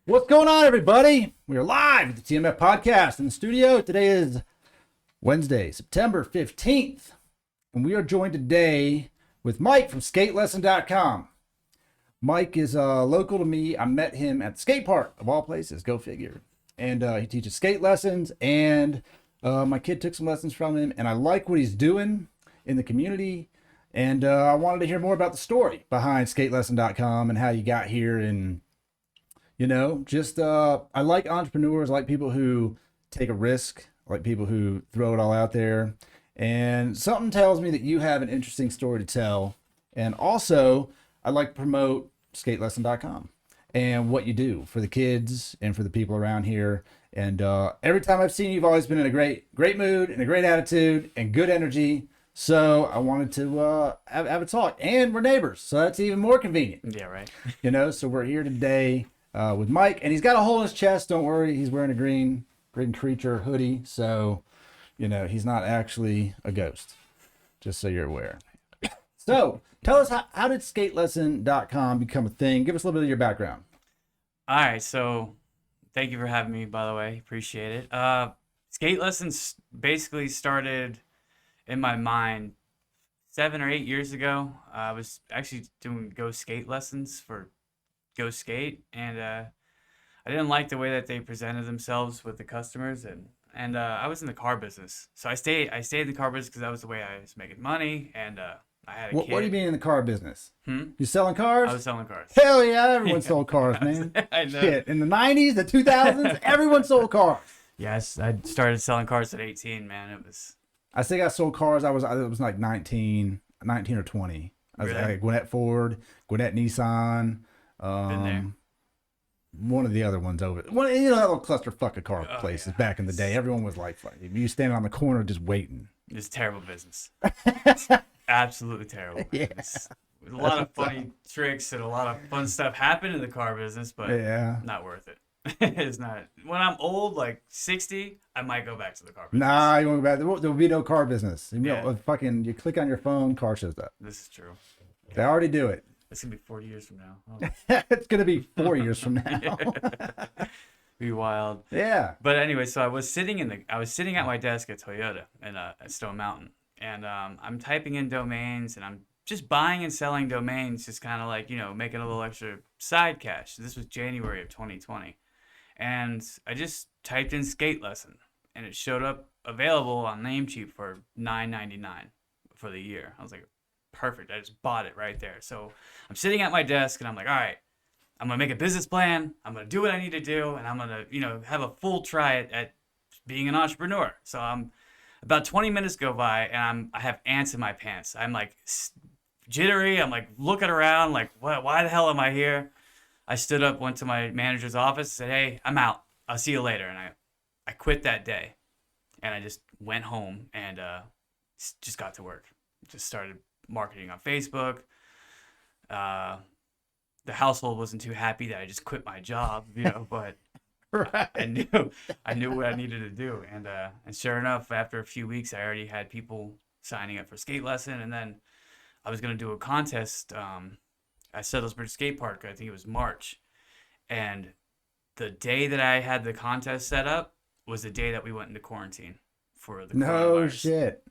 What's going on, everybody? We are live at the TMF podcast in the studio. Today is Wednesday, September 15th, and we are joined today with Mike from skatelesson.com. Mike is local to me. I met him at the skate park, of all places, go figure. And he teaches skate lessons, and my kid took some lessons from him, and I like what he's doing in the community. And I wanted to hear more about the story behind skatelesson.com and how you got here. And I like entrepreneurs, I like people who take a risk, I like people who throw it all out there. And something tells me that you have an interesting story to tell. And also, I like to promote skatelesson.com and what you do for the kids and for the people around here. And every time I've seen you, you've always been in a great mood and a great attitude and good energy. So I wanted to have a talk. And we're neighbors, so that's even more convenient. Yeah, right. So we're here today with Mike, and he's got a hole in his chest. Don't worry, he's wearing a green creature hoodie, so he's not actually a ghost, just so you're aware. So tell us, how did skatelesson.com become a thing? Give us a little bit of your background. All right, so thank you for having me, by the way. Appreciate it. Skate lessons basically started in my mind 7 or 8 years ago. I was actually doing Go Skate lessons for Go Skate, and I didn't like the way that they presented themselves with the customers, and I was in the car business, so I stayed in the car business because that was the way I was making money, and I had a kid. What do you mean in the car business? You selling cars? I was selling cars. Hell yeah, everyone sold cars, man. I know. Shit, in the 90s, the 2000s, everyone sold cars. Yes, I started selling cars at 18, man. It was. I think I sold cars. I was like 19 or 20. I was Really? like Gwinnett Ford, Gwinnett Nissan. Been there. One of the other ones over. That little clusterfuck of car places back in the day. Everyone was like, you standing on the corner just waiting. It's terrible business. It's absolutely terrible. Yeah. A lot of funny tricks and a lot of fun stuff happen in the car business, but not worth it. It's not. When I'm old, like 60, I might go back to the car business. Nah, you won't go back. There will be no car business. Yeah. You click on your phone, car shows up. This is true. They already do it. It's going to be 40 years from now. Oh. It's going to be 4 years from now. Be wild. Yeah. But anyway, so I was sitting at my desk at Toyota at Stone Mountain, and I'm typing in domains, and I'm just buying and selling domains, just kind of like, making a little extra side cash. This was January of 2020. And I just typed in skate lesson, and it showed up available on Namecheap for $9.99 for the year. I was like, perfect. I just bought it right there. So I'm sitting at my desk, and I'm like, all right, I'm going to make a business plan. I'm going to do what I need to do, and I'm going to, have a full try at being an entrepreneur. So about 20 minutes go by, and I have ants in my pants. I'm like jittery. I'm like looking around like, why the hell am I here? I stood up, went to my manager's office, said, hey, I'm out. I'll see you later. And I quit that day, and I just went home and just got to work. Just started marketing on Facebook. The household wasn't too happy that I just quit my job, but Right. I knew what I needed to do. And sure enough, after a few weeks, I already had people signing up for skate lesson. And then I was going to do a contest at Settlesbridge Skate Park. I think it was March. And the day that I had the contest set up was the day that we went into quarantine for the No coronavirus. shit.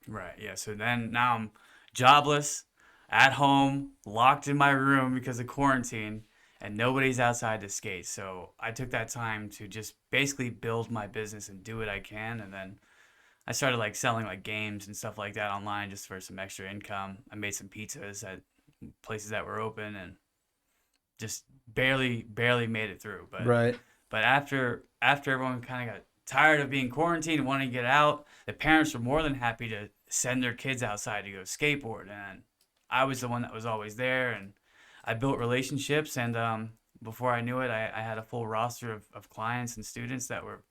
Right, yeah. So now I'm jobless, at home, locked in my room because of quarantine, and nobody's outside to skate. So I took that time to just basically build my business and do what I can. And then I started like selling like games and stuff like that online just for some extra income. I made some pizzas at places that were open and just barely made it through. But Right. But after everyone kind of got tired of being quarantined and wanted to get out, the parents were more than happy to send their kids outside to go skateboard. And I was the one that was always there, and I built relationships. And before I knew it, I had a full roster of clients and students that were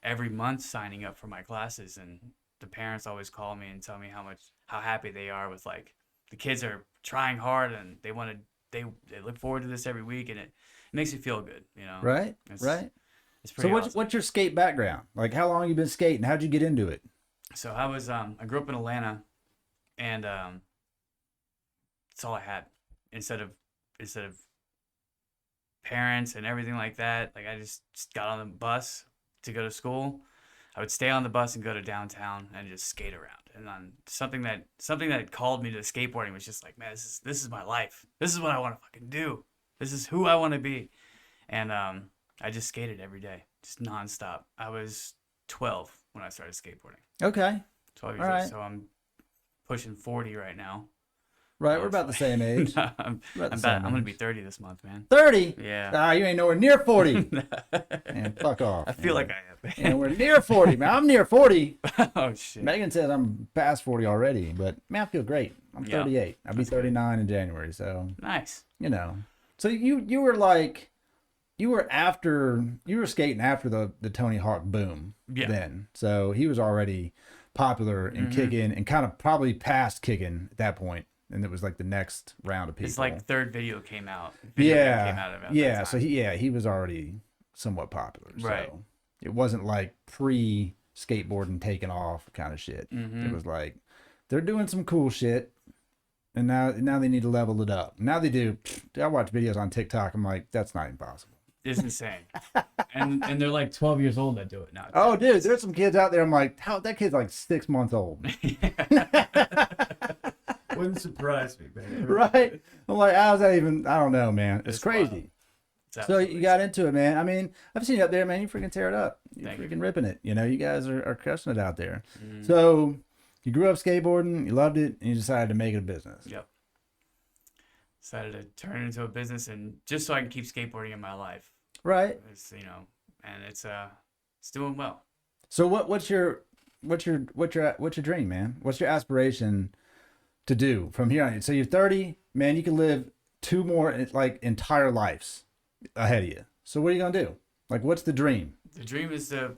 every month signing up for my classes. And the parents always call me and tell me how happy they are with, like, the kids are trying hard and they look forward to this every week, and it makes you feel good, Right. It's So pretty awesome. what's your skate background? Like, how long you been skating? How'd you get into it? So I grew up in Atlanta, and that's all I had. Instead of parents and everything like that. Like, I just got on the bus to go to school. I would stay on the bus and go to downtown and just skate around. And then something that called me to skateboarding was just like, man, this is my life. This is what I want to fucking do. This is who I want to be. And I just skated every day, just nonstop. I was 12 when I started skateboarding. Okay. 12 years All old. right. So I'm pushing 40 right now. Right, we're about the same age. I'm going to be 30 this month, man. 30? Yeah. Ah, you ain't nowhere near 40. Man, fuck off. I feel like I am. And we're near 40, man. I'm near 40. Oh, shit. Megan says I'm past 40 already, but man, I feel great. I'm Yeah. 38. I'll be 39 in January, so Nice. you know. So you were like, you were skating after the Tony Hawk boom. Yeah. Then, so he was already popular and kicking, and kind of probably past kicking at that point. And it was like the next round of people. His like third video came out. Yeah. Came out about Yeah. that So time. he was already somewhat popular. Right. So it wasn't like pre skateboarding taking off kind of shit. Mm-hmm. It was like they're doing some cool shit, and now they need to level it up. Now they do. I watch videos on TikTok. I'm like, that's not impossible. It's insane. and they're like 12 years old that do it now. Oh, dude, there's some kids out there. I'm like, how that kid's like 6 months old. Wouldn't surprise me, man. Right? I'm like, how's that even? I don't know, man. It's crazy. Wild. It's So you absolutely got into it, man. I mean, I've seen you up there, man. You freaking tear it up. You're Thank freaking you. ripping it. You know, you guys are crushing it out there. Mm-hmm. So you grew up skateboarding, you loved it, and you decided to make it a business. Yep. Decided to turn it into a business, and just so I can keep skateboarding in my life. Right. It's, and it's doing well. So what's your dream, man? What's your aspiration to do from here on? So you're 30, man. You can live 2 more like entire lives ahead of you. So what are you gonna do? Like, what's the dream? The dream is to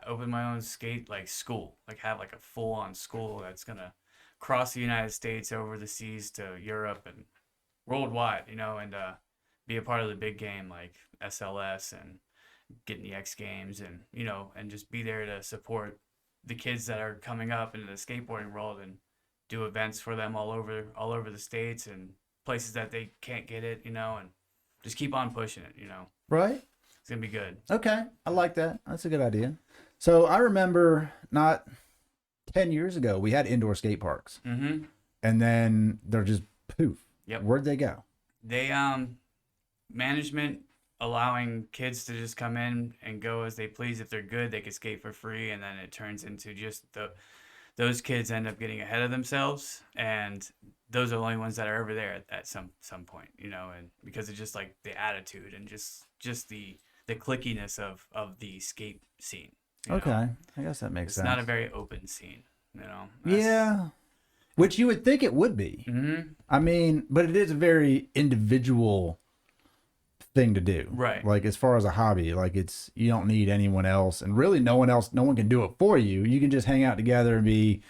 open my own skate school, have like a full on school that's gonna cross the United States, over the seas to Europe and worldwide, and be a part of the big game like SLS and getting the X Games, and and just be there to support the kids that are coming up into the skateboarding world and do events for them all over the states and places that they can't get it, and just keep on pushing it, Right. It's gonna be good. Okay, I like that. That's a good idea. So I remember not 10 years ago we had indoor skate parks, Mm-hmm. and then they're just poof. Yep. Where'd they go? They management allowing kids to just come in and go as they please. If they're good, they could skate for free, and then it turns into just those kids end up getting ahead of themselves, and those are the only ones that are ever there at some point, and because of just like the attitude and just the clickiness of the skate scene. Okay, I guess that makes It's sense. not a very open scene, Yeah, which you would think it would be. Mm-hmm. I mean, but it is a very individual thing to do. Right. Like as far as a hobby, like you don't need anyone else, and really no one can do it for you. You can just hang out together and be,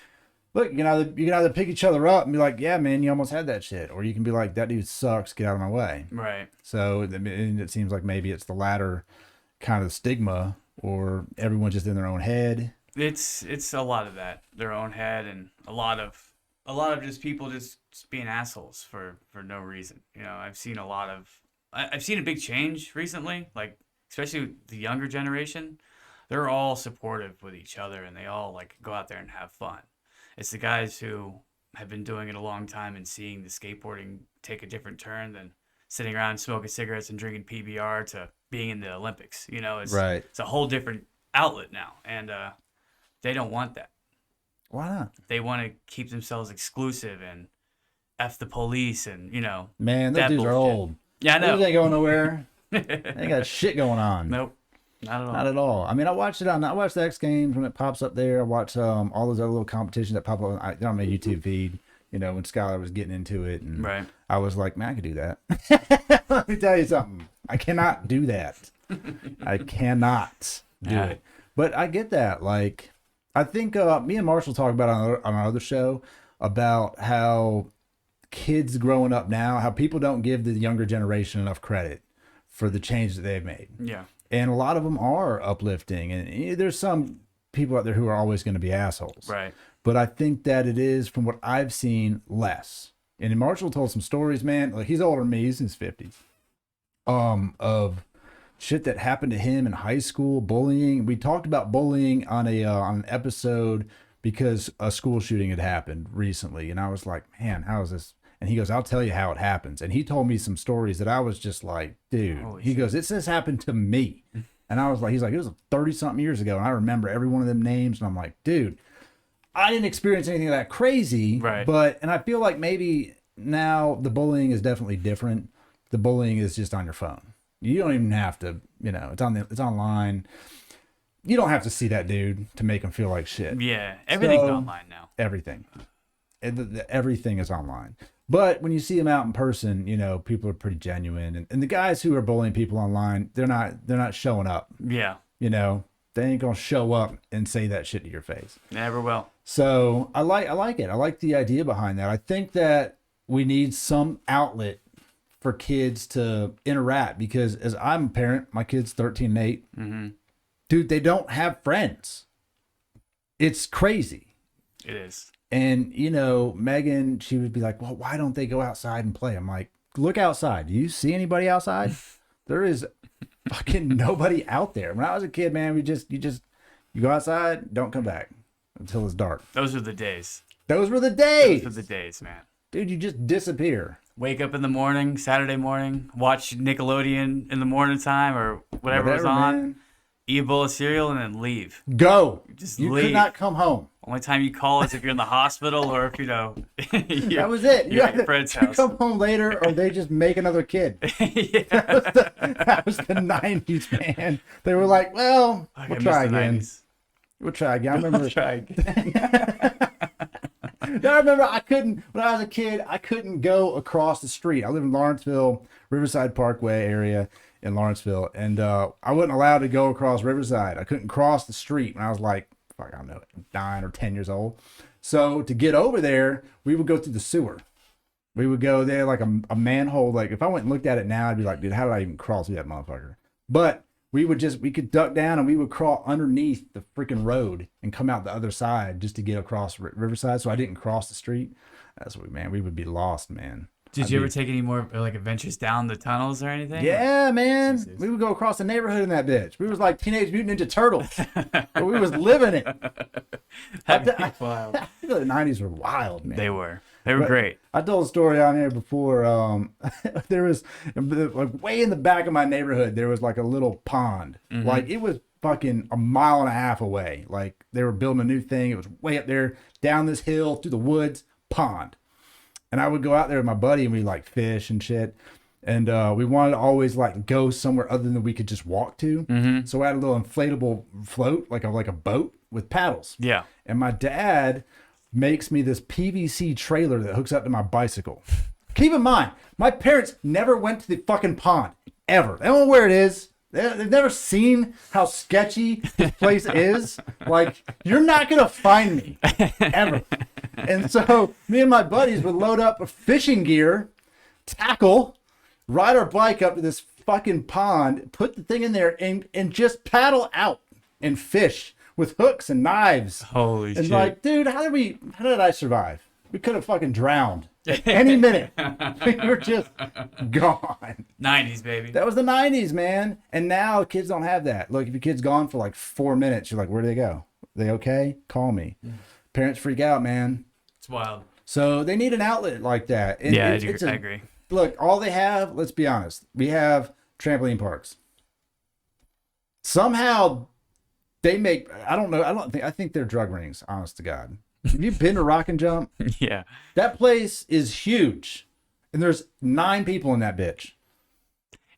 look, you can either pick each other up and be like, yeah, man, you almost had that shit, or you can be like, that dude sucks, get out of my way. Right. So it seems like maybe it's the latter kind of stigma, or everyone's just in their own head. It's a lot of that, their own head, and a lot of just people just being assholes for no reason. I've seen I've seen a big change recently, like especially the younger generation. They're all supportive with each other, and they all go out there and have fun. It's the guys who have been doing it a long time and seeing the skateboarding take a different turn than sitting around smoking cigarettes and drinking PBR to being in the Olympics. Right. It's a whole different outlet now, and they don't want that. Why not? They want to keep themselves exclusive and F the police and, Man, those that dudes are bullshit. old. Yeah, I know. Those ain't going nowhere. They ain't got shit going on. Nope. Not at all. Not at all. I mean, I watch the X Games when it pops up there. I watch all those other little competitions that pop up on my YouTube feed. When Skylar was getting into it, and Right. I was like, man, I could do that. Let me tell you something. I cannot do that. I cannot do Yeah. it. But I get that. Like, I think me and Marshall talk about on our other show about how kids growing up now, how people don't give the younger generation enough credit for the change that they've made. Yeah. And a lot of them are uplifting. And there's some people out there who are always going to be assholes. Right. But I think that it is, from what I've seen, less. And Marshall told some stories, man. Like, he's older than me. He's in his 50s. of shit that happened to him in high school, bullying. We talked about bullying on an episode because a school shooting had happened recently, and I was like, man, how is this? And he goes, I'll tell you how it happens. And he told me some stories that I was just like, dude. Holy he shit. goes, this happened to me. And I was like, he's like, it was 30-something years ago, and I remember every one of them names. And I'm like, dude, I didn't experience anything that crazy, Right. and I feel like maybe now the bullying is definitely different. The bullying is just on your phone. You don't even have to, it's online. You don't have to see that dude to make him feel like shit. Yeah, everything's So, online now. Everything. Everything is online. But when you see them out in person, people are pretty genuine. And the guys who are bullying people online, they're not showing up. Yeah, They ain't gonna show up and say that shit to your face. never will. So I like it. I like the idea behind that. I think that we need some outlet for kids to interact, because as I'm a parent, my kid's 13 and 8. Mm-hmm. Dude, they don't have friends. It's crazy. It is. And, Megan, she would be like, well, why don't they go outside and play? I'm like, look outside. Do you see anybody outside? There is fucking nobody out there. When I was a kid, man, you go outside, don't come back until it's dark. Those are the days. Those were the days. Those are the days, man. Dude, you just disappear. Wake up in the morning, Saturday morning, watch Nickelodeon in the morning time or whatever was on, man. eat a bowl of cereal, and then leave. Go. Just You leave. could not come home. Only time you call is if you're in the hospital or if That was it. You're at had your friend's to house. come home later, or they just make another kid. Yeah. That was the 90s, man. They were like, well, I we'll miss try the again. 90s. We'll try again. I remember. Try again. I remember when I was a kid, I couldn't go across the street. I live in Lawrenceville, Riverside Parkway area in Lawrenceville, and I wasn't allowed to go across Riverside. I couldn't cross the street when I was like, fuck, I don't know, 9 or 10 years old. So to get over there, we would go through the sewer. We would go there like a manhole. Like if I went and looked at it now, I'd be like, dude, how did I even crawl through that motherfucker? But we could duck down and we would crawl underneath the freaking road and come out the other side just to get across Riverside. So I didn't cross the street. That's what, man, we would be lost, man. Did you ever take any more like adventures down the tunnels or anything? Yeah, man. Jesus. We would go across the neighborhood in that bitch. We was like Teenage Mutant Ninja Turtles. But we was living it. That'd be wild. The 90s were wild, man. They were. They were But great. I told a story on here before. There was like way in the back of my neighborhood, there was like a little pond. Mm-hmm. Like it was fucking a mile and a half away. Like they were building a new thing. It was way up there, down this hill, through the woods, pond. And I would go out there with my buddy and we like fish and shit. And we wanted to always like go somewhere other than we could just walk to. Mm-hmm. So I had a little inflatable float, like a boat with paddles. Yeah. And my dad makes me this PVC trailer that hooks up to my bicycle. Keep in mind, my parents never went to the fucking pond, ever. They don't know where it is. They've never seen how sketchy this place is. Like, you're not going to find me, ever. And so me and my buddies would load up fishing gear, tackle, ride our bike up to this fucking pond, put the thing in there, and just paddle out and fish with hooks and knives. Holy And shit. like, dude, how did I survive? We could have fucking drowned at any minute. We were just gone. 90s, baby. That was the 90s, man. And now kids don't have that. Look, if your kid's gone for like 4 minutes, you're like, where do they go? They okay? Call me. Parents freak out, man. It's wild. So they need an outlet like that. And Yeah, it's I agree. Look, all they have, let's be honest, we have trampoline parks. Somehow they make, I think they're drug rings, honest to God. Have you been to Rock and Jump? Yeah. That place is huge. And there's 9 people in that bitch.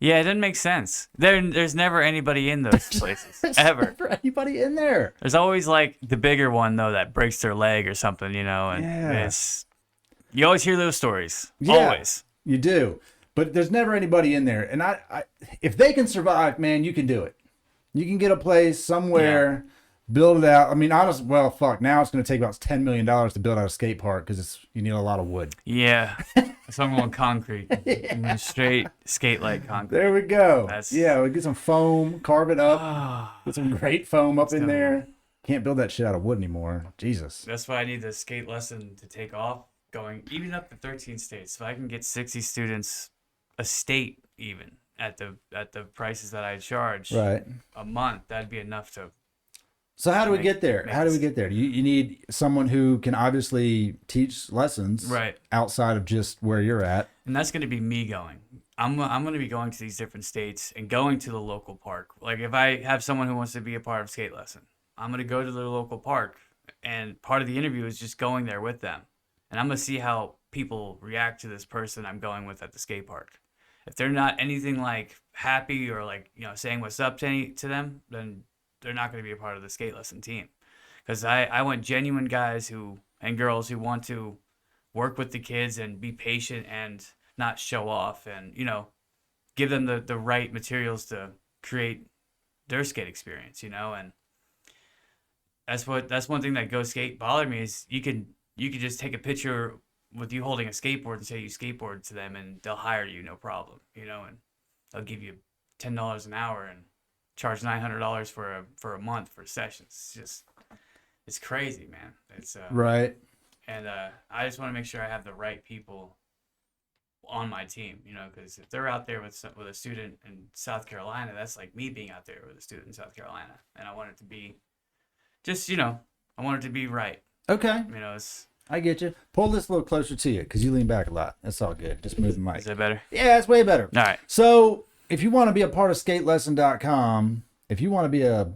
Yeah, it doesn't make sense. There's never anybody in those places. There's ever. never anybody in there. There's always like the bigger one though that breaks their leg or something, and Yeah. you always hear those stories. Yeah. Always. You do. But there's never anybody in there. And I if they can survive, man, you can do it. You can get a place somewhere, build it out. I mean, honestly, well, fuck. Now it's going to take about $10 million to build out a skate park because you need a lot of wood. Yeah. So I'm going concrete. Straight skate like concrete. There we go. That's- Yeah, we get some foam, carve it up, put some great foam up in gonna be- there. Can't build that shit out of wood anymore. Jesus. That's why I need the skate lesson to take off, going even up to 13 states. If I can get 60 students a state even, at the prices that I charge Right. a month, that'd be enough to. So how do we Make- get there? make How do we it- get there? You need someone who can obviously teach lessons Right. outside of just where you're at. And that's going to be me going. I'm going to be going to these different states and going to the local park. Like if I have someone who wants to be a part of skate lesson, I'm going to go to the local park, and part of the interview is just going there with them. And I'm going to see how people react to this person I'm going with at the skate park. If they're not anything like happy or like, saying what's up to them, then they're not going to be a part of the skate lesson team. Because I want genuine guys and girls who want to work with the kids and be patient and not show off, and give them the right materials to create their skate experience, and that's one thing that Go Skate bothered me is you could just take a picture with you holding a skateboard and say you skateboard to them, and they'll hire you no problem, and they'll give you $10 an hour and charge $900 for a month for sessions. It's crazy, man. It's Right. and I just want to make sure I have the right people on my team, because if they're out there with a student in South Carolina, that's like me being out there with a student in South Carolina, and I want it to be just, I want it to be right. Okay. It's. I get you. Pull this a little closer to you because you lean back a lot. That's all good. Just move the mic. Is that better? Yeah, it's way better. All right. So if you want to be a part of skatelesson.com, if you want to be a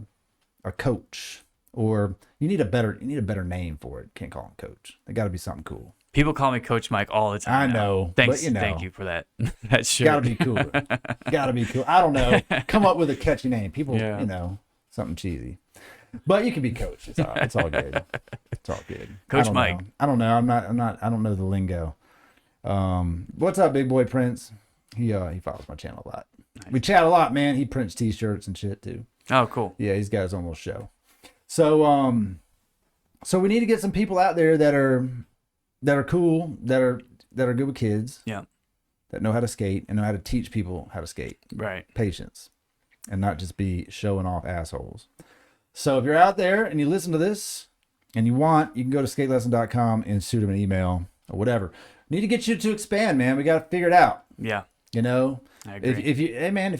coach, or you need a better name for it. Can't call him coach. They got to be something cool. People call me Coach Mike all the time. I know, Thanks. but Thank you for that. That shirt. Got to be cool. Got to be cool. I don't know. Come up with a catchy name. People, Yeah. Something cheesy. But you can be coach. It's all good. It's all good. Coach I don't Mike. know. I don't know. I'm not. I don't know the lingo. What's up, big boy Prince? He follows my channel a lot. Nice. We chat a lot, man. He prints T-shirts and shit too. Oh, cool. Yeah, he's got his own little show. So so we need to get some people out there that are cool, that are good with kids. Yeah. That know how to skate and know how to teach people how to skate. Right. Patience, and not just be showing off assholes. So if you're out there and you listen to this and you can go to skatelesson.com and shoot them an email or whatever. Need to get you to expand, man. We got to figure it out. Yeah. If I agree. if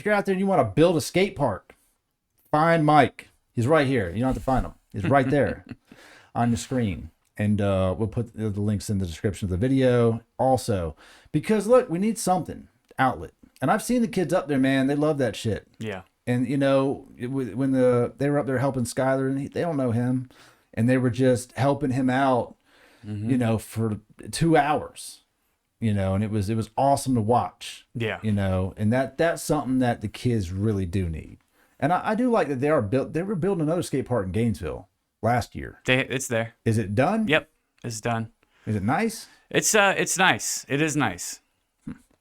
you're out there and you want to build a skate park, find Mike. He's right here. You don't have to find him. He's right there on the screen. And we'll put the links in the description of the video also. Because look, we need something outlet. And I've seen the kids up there, man. They love that shit. Yeah. And when they were up there helping Skylar, and they don't know him, and they were just helping him out, for 2 hours, and it was awesome to watch. Yeah. And that's something that the kids really do need. And I do like that they were building another skate park in Gainesville last year. It's there. Is it done? Yep. It's done. Is it nice? It's nice. It is nice.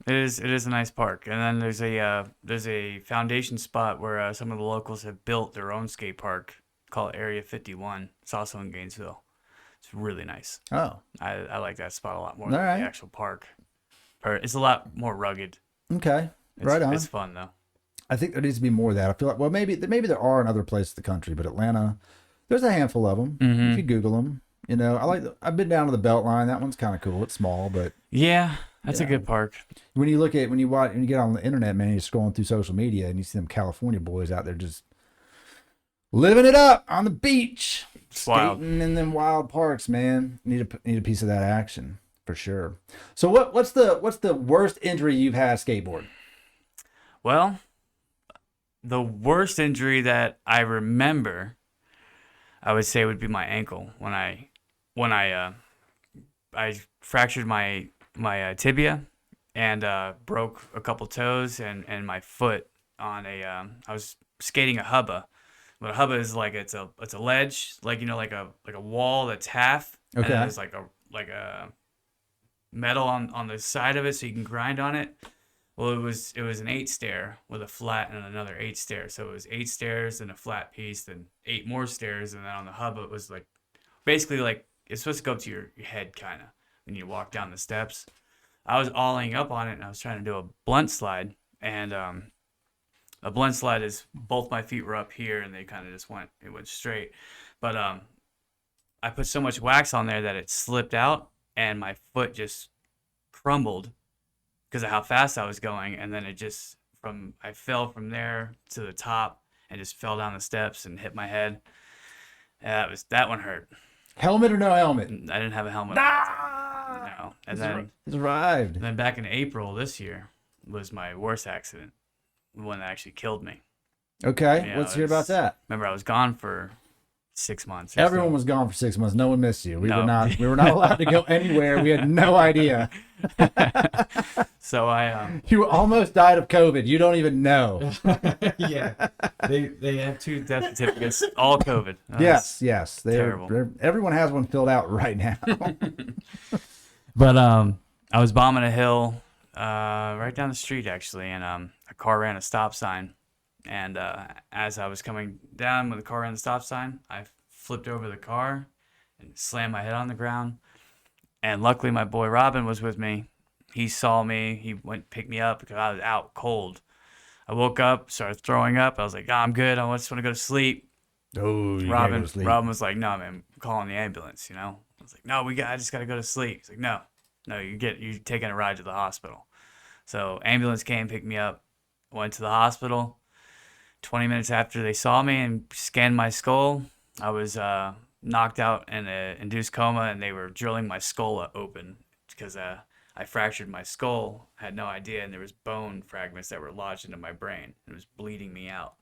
It is a nice park. And then there's a foundation spot where some of the locals have built their own skate park called Area 51. It's also in Gainesville. It's really nice. Oh, I like that spot a lot more All than right. the actual park. It's a lot more rugged. okay. Right on. It's fun though. I think there needs to be more of that. I feel like, well, maybe there are in other places in the country, but Atlanta, there's a handful of them. Mhm. If you Google them, I've been down to the Beltline. That one's kind of cool. It's small, but Yeah, that's Yeah. a good park. when you get on the internet, man, you're scrolling through social media and you see them California boys out there just living it up on the beach, It's wild. skating in them wild parks, man. Need a piece of that action for sure. So what's the worst injury you've had skateboard? Well, the worst injury that I remember, I would say, would be my ankle when I fractured my tibia and broke a couple toes and my foot on I was skating a hubba. But a hubba is like it's a ledge, like like a wall that's half, and Okay. then there's like a metal on the side of it so you can grind on it. Well, it was an 8 stair with a flat and another 8 stair. So it was 8 stairs and a flat piece, then 8 more stairs, and then on the hub it was like basically like it's supposed to go up to your head kind of when you walk down the steps. I was olling up on it and I was trying to do a blunt slide, and a blunt slide is both my feet were up here and they kind of just went straight. But I put so much wax on there that it slipped out and my foot just crumbled because of how fast I was going, and then it just I fell from there to the top and just fell down the steps and hit my head. That one hurt. Helmet or no helmet? I didn't have a helmet. Ah! No. And then He's arrived. And then back in April this year was my worst accident, the one that actually killed me. Okay, Yeah, let's hear about that. Remember, I was gone for 6 months. Everyone was gone for 6 months. No one missed you. We No. were not allowed to go anywhere. We had no idea. So I You almost died of COVID. You don't even know. Yeah. they have 2 death certificates, all COVID. Yes. Terrible. Everyone has one filled out right now. But I was bombing a hill right down the street actually, and a car ran a stop sign. And as I was coming down when the car ran the stop sign, I flipped over the car and slammed my head on the ground. And luckily, my boy Robin was with me. He saw me. He went and picked me up because I was out cold. I woke up, started throwing up. I was like, oh, I'm good. I just want to go to sleep. Oh, you Robin gotta go to sleep. was like, no, man, I'm calling the ambulance, you know? I was like, no, I just got to go to sleep. He's like, no, you're taking a ride to the hospital. So ambulance came, picked me up, went to the hospital. 20 minutes after they saw me and scanned my skull, I was knocked out in an induced coma, and they were drilling my skull open because I fractured my skull, had no idea, and there was bone fragments that were lodged into my brain. It was bleeding me out.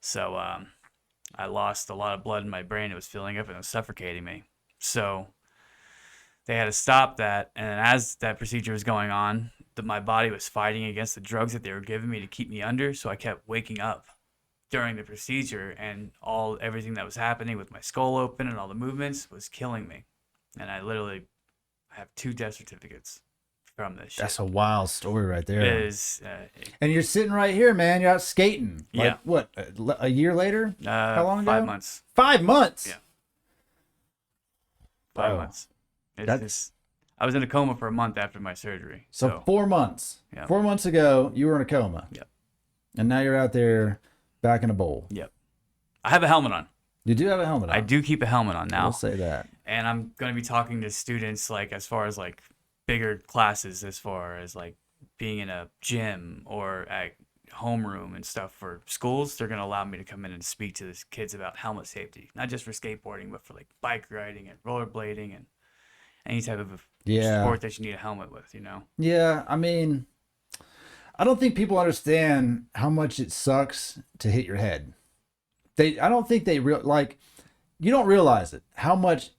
So I lost a lot of blood in my brain. It was filling up and it was suffocating me. So they had to stop that, and as that procedure was going on, my body was fighting against the drugs that they were giving me to keep me under, so I kept waking up during the procedure, and everything that was happening with my skull open and all the movements was killing me. And I literally have 2 death certificates from this shit. That's a wild story right there. It is. And you're sitting right here, man. You're out skating. Like, Yeah. What, a year later? How long ago? 5 months. 5 months? Yeah. 5 Wow. months. That's- I was in a coma for a month after my surgery. So 4 months. Yeah. 4 months ago, you were in a coma. Yep. And now you're out there back in a bowl. Yep. I have a helmet on. You do have a helmet on. I do keep a helmet on now. I'll say that. And I'm going to be talking to students like as far as like bigger classes, as far as like being in a gym or at homeroom and stuff for schools. They're going to allow me to come in and speak to the kids about helmet safety, not just for skateboarding, but for like bike riding and rollerblading and any type of sport that you need a helmet with, you know? Yeah, I mean, I don't think people understand how much it sucks to hit your head. I don't think they you don't realize it, how much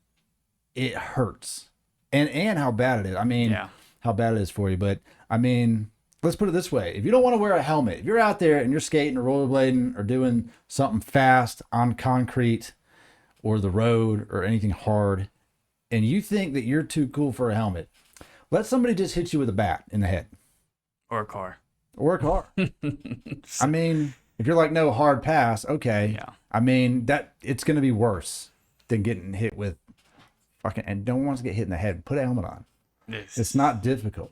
it hurts and how bad it is. I mean, how bad it is for you. But I mean, let's put it this way. If you don't want to wear a helmet, if you're out there and you're skating or rollerblading or doing something fast on concrete or the road or anything hard, and you think that you're too cool for a helmet, let somebody just hit you with a bat in the head. Or a car. Or a car. I mean, if you're like, no, hard pass, okay. Yeah. I mean, that it's going to be worse than getting hit with fucking, and no one wants to get hit in the head. Put a helmet on. It's not difficult.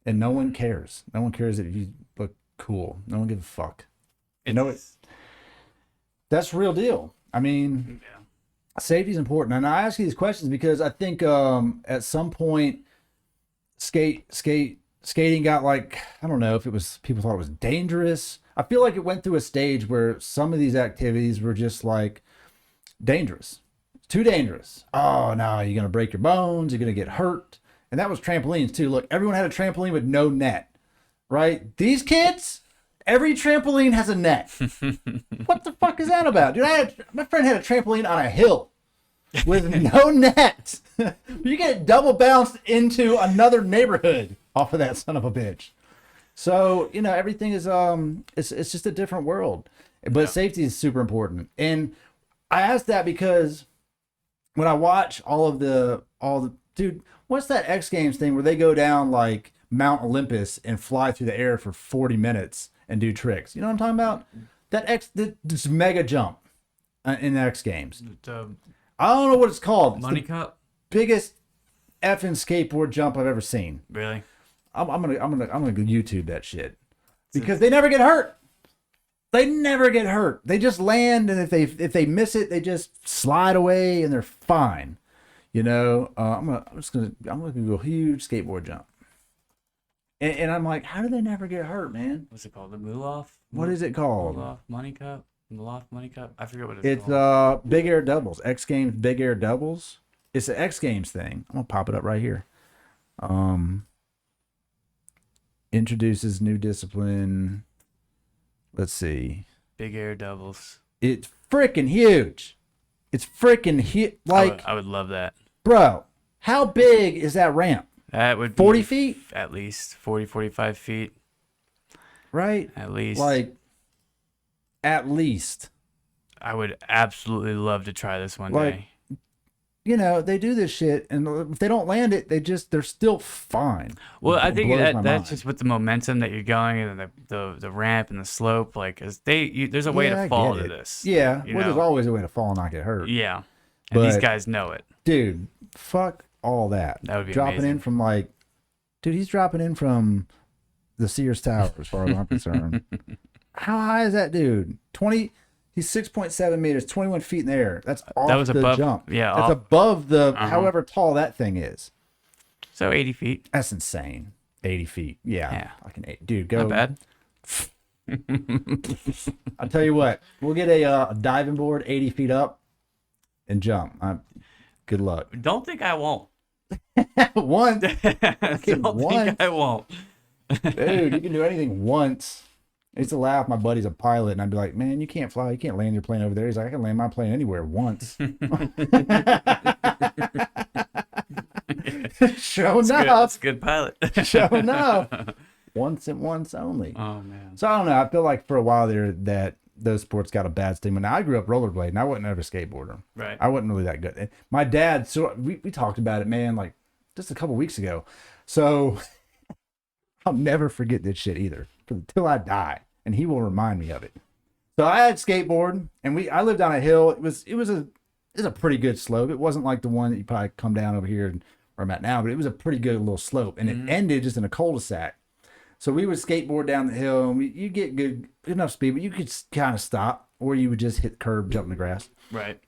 And no one cares. No one cares if you look cool. No one gives a fuck. That's the real deal. I mean, safety is important. And I ask you these questions because I think at some point, skating got like, I don't know if it was, people thought it was dangerous. I feel like it went through a stage where some of these activities were just like dangerous. Too dangerous. Oh no, you're going to break your bones. You're going to get hurt. And that was trampolines too. Look, everyone had a trampoline with no net, right? These kids, every trampoline has a net. What the fuck is that about? Dude, my friend had a trampoline on a hill with no net. You get double bounced into another neighborhood off of that son of a bitch. So, you know, everything is, it's just a different world, but safety is super important. And I asked that because when I watch all the, dude, what's that X Games thing where they go down like Mount Olympus and fly through the air for 40 minutes and do tricks? You know what I'm talking about? This mega jump in the X Games. I don't know what it's called. Money Cup? Biggest effing skateboard jump I've ever seen. Really? I'm gonna go YouTube that shit because they never get hurt. They never get hurt. They just land, and if they miss it, they just slide away, and they're fine. You know, I'm gonna do a huge skateboard jump. And I'm like, how do they never get hurt, man? What's it called? The Muloff? What is it called? Muloff Money Cup? Muloff Money Cup? I forget what it's It's called. Big Air Doubles. X Games Big Air Doubles. It's an X Games thing. I'm gonna pop it up right here. Introduces new discipline. Let's see. Big Air Doubles. It's freaking huge. It's freaking huge. Like, I would love that. bro, how big is that ramp? That would be 40 feet? At least 40, 45 feet. Right? At least. Like, at least. I would absolutely love to try this one Like, day. You know, they do this shit, and if they don't land it, they're still fine. Well, I It think blows my that's mind. just with the momentum that you're going and the ramp and the slope. Like, there's a way Yeah, I to fall get to it. this. Yeah, you well, there's know? always a way to fall and not get hurt. Yeah. And these But- guys know it. Dude, fuck all that. That would be dropping amazing. in from like, dude, he's dropping in from the Sears Tower as far as I'm concerned. How high is that dude? He's 6.7 meters, 21 feet in the air. That's off That was the above- jump. yeah, that's off- above the however tall that thing is. So 80 feet. That's insane. 80 feet. Yeah. Yeah. Fucking dude, go. Not bad. I'll tell you what. We'll get a diving board 80 feet up and jump. Good luck. Don't think I won't. Once, Don't once. think I won't. dude, you can do anything once. I used to laugh. My buddy's a pilot, and I'd be like, "Man, you can't fly. You can't land your plane over there." He's like, "I can land my plane anywhere once." Sure That's enough. a good pilot. Sure enough. Once and once only. Oh, man. So I don't know. I feel like for a while there that those sports got a bad stigma. Now I grew up rollerblading. I wasn't ever a skateboarder. Right. I wasn't really that good. And my dad. So we talked about it, man. Like just a couple weeks ago. So I'll never forget this shit either until I die, and he will remind me of it. So I had skateboard, and I lived on a hill. It was a pretty good slope. It wasn't like the one that you probably come down over here where I'm at now, but it was a pretty good little slope, and it ended just in a cul-de-sac. So we would skateboard down the hill, and you get good enough speed, but you could kind of stop, or you would just hit the curb, jump in the grass. Right.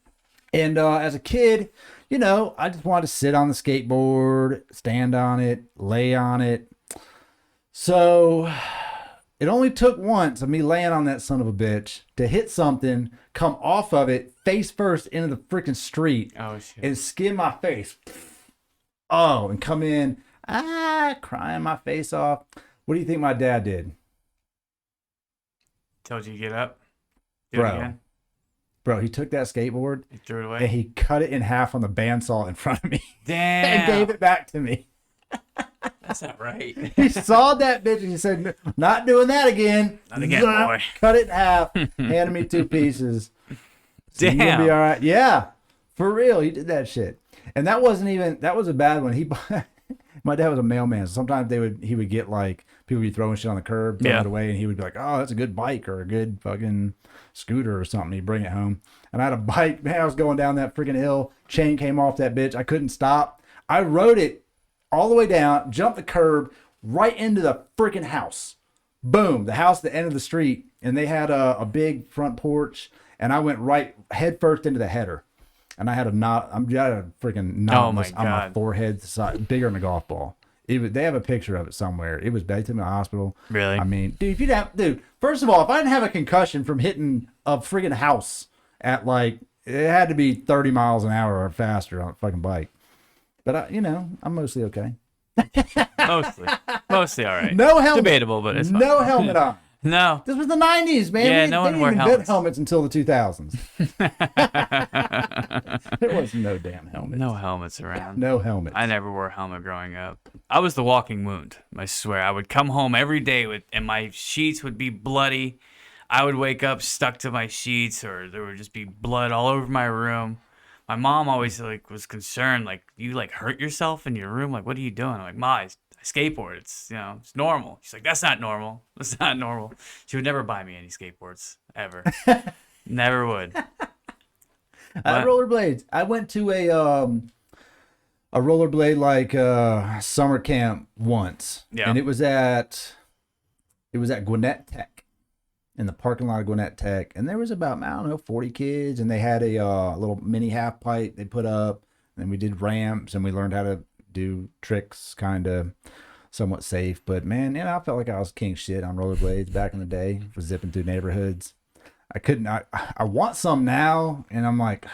And as a kid, you know, I just wanted to sit on the skateboard, stand on it, lay on it. So it only took once of me laying on that son of a bitch to hit something, come off of it, face first into the freaking street, Oh, shit. and skin my face. Oh, and come in, crying my face off. What do you think my dad did? Told you to get up. Do it Bro. again. Bro, he took that skateboard You threw it and away. he cut it in half on the bandsaw in front of me Damn. and gave it back to me. That's not right. He sawed that bitch and he said, "Not doing that again." Not again, Zap, boy. Cut it in half, handed me 2 pieces. So you're gonna Damn. be all right. Yeah, for real. He did that shit. And that was a bad one. My dad was a mailman. So sometimes he would get like, people would be throwing shit on the curb, throwing Yeah. it away, and he would be like, "Oh, that's a good bike or a good fucking scooter or something." He'd bring it home. And I had a bike, man, I was going down that freaking hill. Chain came off that bitch. I couldn't stop. I rode it all the way down, jumped the curb, right into the freaking house. Boom, the house at the end of the street. And they had a big front porch. And I went right head first into the header. And I had a freaking knot Oh, my on my God. forehead, bigger than a golf ball. They have a picture of it somewhere. It was bad to me in the hospital. Really? I mean, dude, first of all, if I didn't have a concussion from hitting a freaking house at like, it had to be 30 miles an hour or faster on a fucking bike. But I'm mostly okay. Mostly all right. No helmet. Debatable, but it's fine. No helmet on. No. This was the 90s, man. Yeah, they no one didn't wore even invent helmets. helmets until the 2000s. There was no damn helmet. No helmets around. No helmet. I never wore a helmet growing up. I was the walking wound. I swear. I would come home every day and my sheets would be bloody. I would wake up stuck to my sheets, or there would just be blood all over my room. My mom always was concerned, you hurt yourself in your room. Like, what are you doing? I'm like, Ma, I skateboard. It's it's normal. She's like, that's not normal. That's not normal. She would never buy me any skateboards ever. Never would. Rollerblades. I went to a rollerblade summer camp once. Yeah. And it was at Gwinnett Tech, in the parking lot of Gwinnett Tech. And there was about, I don't know, 40 kids, and they had a little mini half pipe they put up, and we did ramps, and we learned how to do tricks, kind of somewhat safe. But man, I felt like I was king shit on rollerblades back in the day, for zipping through neighborhoods. I couldn't. I want some now, and I'm like,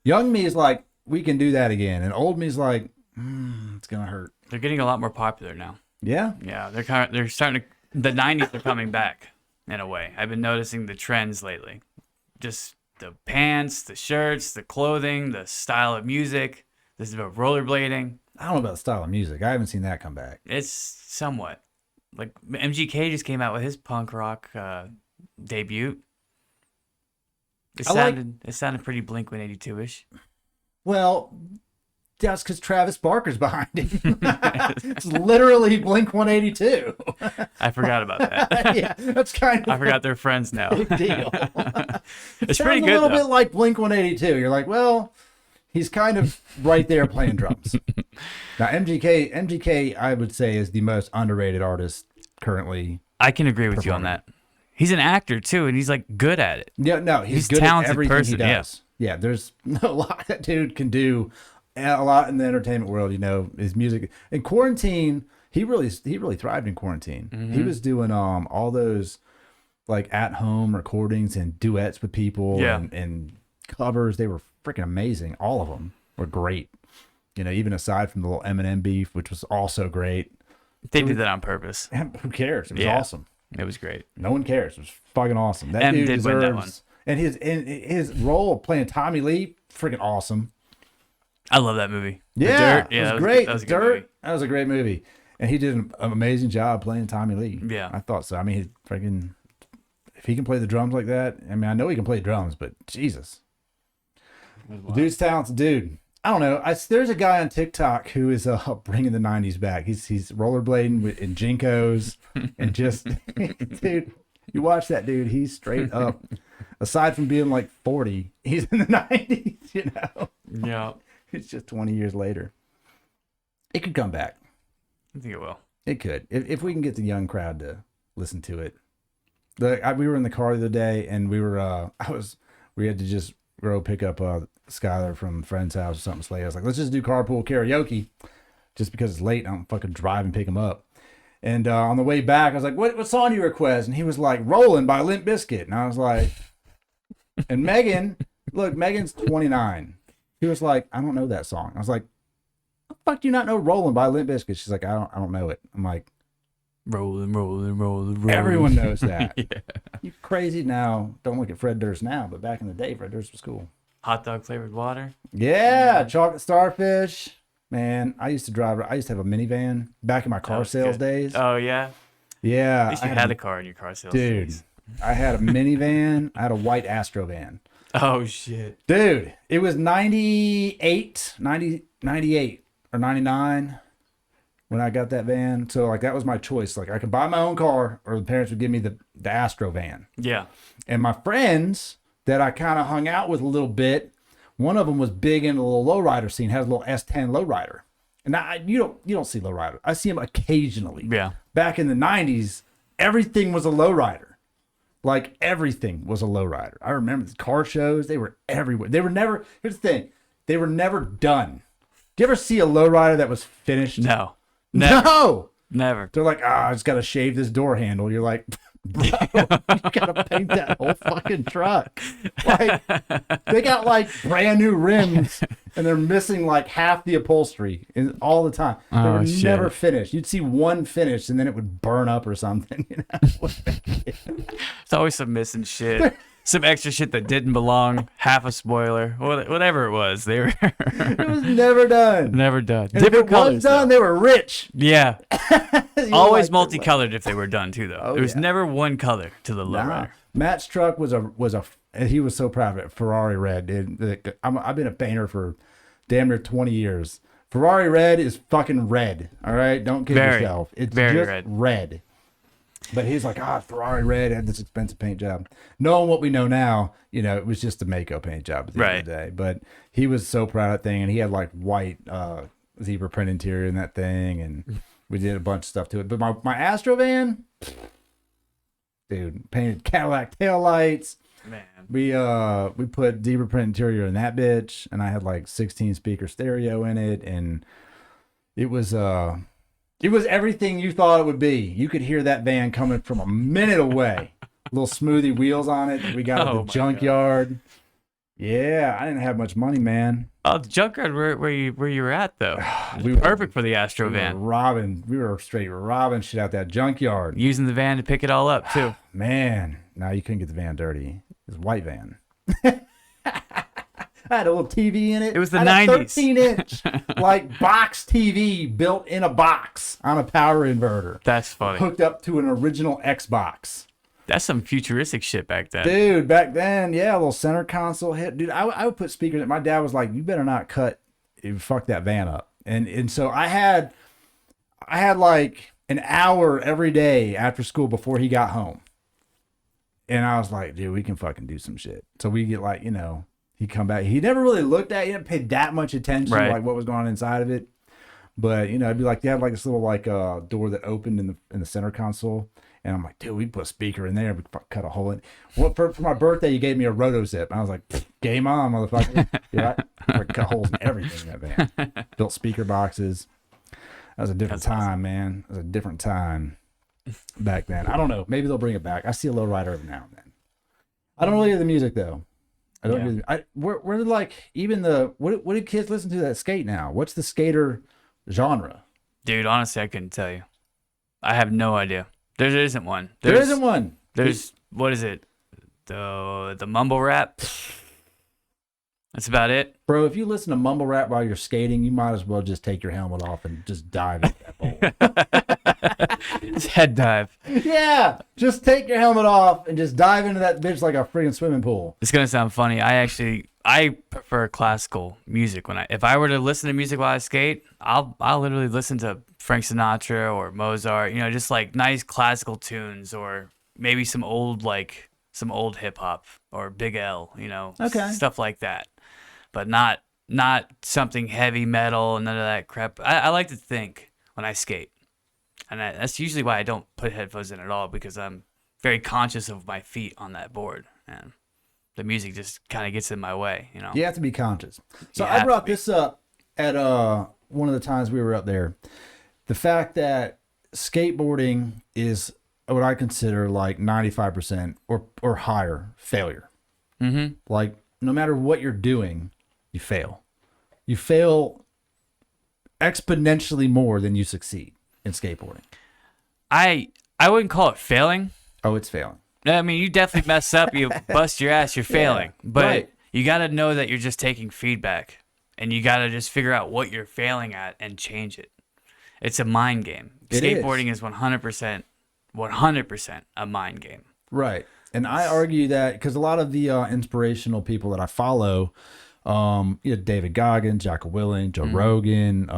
young me is like, we can do that again, and old me is like, it's gonna hurt. They're getting a lot more popular now. Yeah. Yeah, they're starting to. The '90s are coming back in a way. I've been noticing the trends lately. Just the pants, the shirts, the clothing, the style of music. This is about rollerblading. I don't know about the style of music. I haven't seen that come back. It's somewhat like MGK just came out with his punk rock debut. It sounded pretty Blink-182-ish. Well, that's because Travis Barker's behind him. It's literally Blink-182. I forgot about that. Yeah, that's kind of I forgot they're friends now. big deal. It's Sounds pretty a good little though. bit like Blink-182. You're like, well, he's kind of right there playing drums. Now, MGK, I would say, is the most underrated artist currently. I can agree with you on that. He's an actor too, and he's like good at it. Yeah, no, he's He's good talented at everything person, he does. Yeah, there's a lot that dude can do. A lot in the entertainment world, his music. In quarantine, he really thrived in quarantine. Mm-hmm. He was doing all those like at home recordings and duets with people and covers. They were freaking amazing. All of them were great. Even aside from the little Eminem beef, which was also great. They did that on purpose. Who cares? It was awesome. It was great. No one cares. It was fucking awesome. That M dude did win that deserves. And his role of playing Tommy Lee, freaking awesome. I love that movie. The Yeah, Dirt. it was that great. That was a good Dirt, movie. that was a great movie, and he did an amazing job playing Tommy Lee. Yeah. I thought so. I mean, he freaking, if he can play the drums like that, I mean, I know he can play drums, but Jesus, the dude's talented, dude. I don't know. There's a guy on TikTok who is bringing the '90s back. He's rollerblading in Jinkos and just, dude. You watch that dude. He's straight up. Aside from being like 40, he's in the '90s. Yeah. It's just 20 years later. It could come back. I think it will. It could. If we can get the young crowd to listen to it. We were in the car the other day, and we had to just go pick up Skylar from a friend's house or something. Slay. I was like, let's just do carpool karaoke, just because it's late. I don't fucking drive and pick him up. And on the way back, I was like, what song do you request? And he was like, Rollin' by Limp Bizkit. And I was like, and Megan's 29. He was like, I don't know that song. I was like, the fuck do you not know Rollin' by Limp Bizkit? She's like, I don't know it. I'm like, rolling. everyone knows that. Yeah. You crazy now. Don't look at Fred Durst now, but back in the day, Fred Durst was cool. Hot dog flavored water. Yeah, chocolate starfish. Man, I used to have a minivan back in my car sales days. Oh yeah. Yeah. At least you had a car in your car sales dude, days. I had a minivan. I had a white Astro van. Oh shit. Dude, it was 98 or 99 when I got that van. So like that was my choice. Like I could buy my own car, or the parents would give me the Astro van. Yeah. And my friends that I kind of hung out with a little bit, one of them was big into the little lowrider scene, has a little S10 lowrider. And you don't see lowrider. I see them occasionally. Yeah. Back in the 90s, everything was a lowrider. Like everything was a lowrider. I remember the car shows, they were everywhere. They were never, here's the thing, they were never done. Do you ever see a lowrider that was finished? No. Never. No. Never. They're like, I just got to shave this door handle. You're like, bro, you got to paint that whole fucking truck. Like, they got like brand new rims and they're missing like half the upholstery all the time. They were never finished. You'd see one finish and then it would burn up or something. It's always some missing shit. Some extra shit that didn't belong, half a spoiler, whatever it was. They were It was never done. never done. And if it was done, they were rich. Yeah. You Always like, multicolored if they were done too, though. Oh, there was yeah. never one color to the Nah. lowrider. Matt's truck was a he was so proud of it. Ferrari red, dude. I've been a painter for damn near 20 years. Ferrari red is fucking red. All right, don't kid yourself. It's very just red. But he's like, Ferrari red had this expensive paint job. Knowing what we know now, it was just a Mako paint job at the end of the day. But he was so proud of that thing, and he had like white zebra print interior in that thing, and we did a bunch of stuff to it. But my Astro van, dude, painted Cadillac taillights. Man. We put zebra print interior in that bitch, and I had like 16 speaker stereo in it, and it was It was everything you thought it would be. You could hear that van coming from a minute away. Little smoothie wheels on it. We got at Oh the my junkyard. Yeah, I didn't have much money, man. Oh, the junkyard where you were at though. We were Perfect for the Astro we van. We were straight robbing shit out that junkyard. Using the van to pick it all up too. Man, no, you couldn't get the van dirty. It was a white van. I had a little TV in it. It was the I had 90s. a 13-inch like box TV built in a box on a power inverter, That's funny. hooked up to an original Xbox. That's some futuristic shit back then. Dude, back then, yeah, a little center console hit. Dude, I would put speakers in. My dad was like, "You better not fuck that van up." And so I had like an hour every day after school before he got home. And I was like, dude, we can fucking do some shit. So we get like, he'd come back. He never really looked at it, he didn't pay that much attention to like what was going on inside of it. But it'd be like they had like this little like door that opened in the center console. And I'm like, dude, we put a speaker in there, we cut a hole in. Well, for my birthday, you gave me a roto zip. And I was like, game on, motherfucker. Yeah, I cut holes in everything in that van. Built speaker boxes. That was a different time, man. It was a different time back then. I don't know. Maybe they'll bring it back. I see a lowrider every now and then. I don't really hear the music though. I don't hear we're like even what do kids listen to that skate now? What's the skater genre? Dude, honestly, I couldn't tell you. I have no idea. There isn't one. There isn't one. There's what is it? The mumble rap. That's about it. Bro, if you listen to mumble rap while you're skating, you might as well just take your helmet off and just dive into that bowl. It's head dive. Yeah, just take your helmet off and just dive into that bitch like a freaking swimming pool. It's gonna sound funny. I prefer classical music if I were to listen to music while I skate, I'll literally listen to Frank Sinatra or Mozart, just like nice classical tunes or maybe some old hip hop or Big L, Okay. stuff like that. But not something heavy metal and none of that crap. I like to think when I skate. And that's usually why I don't put headphones in at all, because I'm very conscious of my feet on that board. And the music just kind of gets in my way, You have to be conscious. So You I have brought to be. this up at one of the times we were up there. The fact that skateboarding is what I consider like 95% or higher failure. Mm-hmm. Like no matter what you're doing, you fail. You fail exponentially more than you succeed in skateboarding. I wouldn't call it failing. Oh, it's failing. I mean, you definitely mess up, you bust your ass, you're failing. But right. you got to know that you're just taking feedback, and you got to just figure out what you're failing at and change it. It's a mind game. Skateboarding is 100% a mind game. Right. And I argue that because a lot of the inspirational people that I follow, David Goggins, Jocko Willink, Joe Rogan,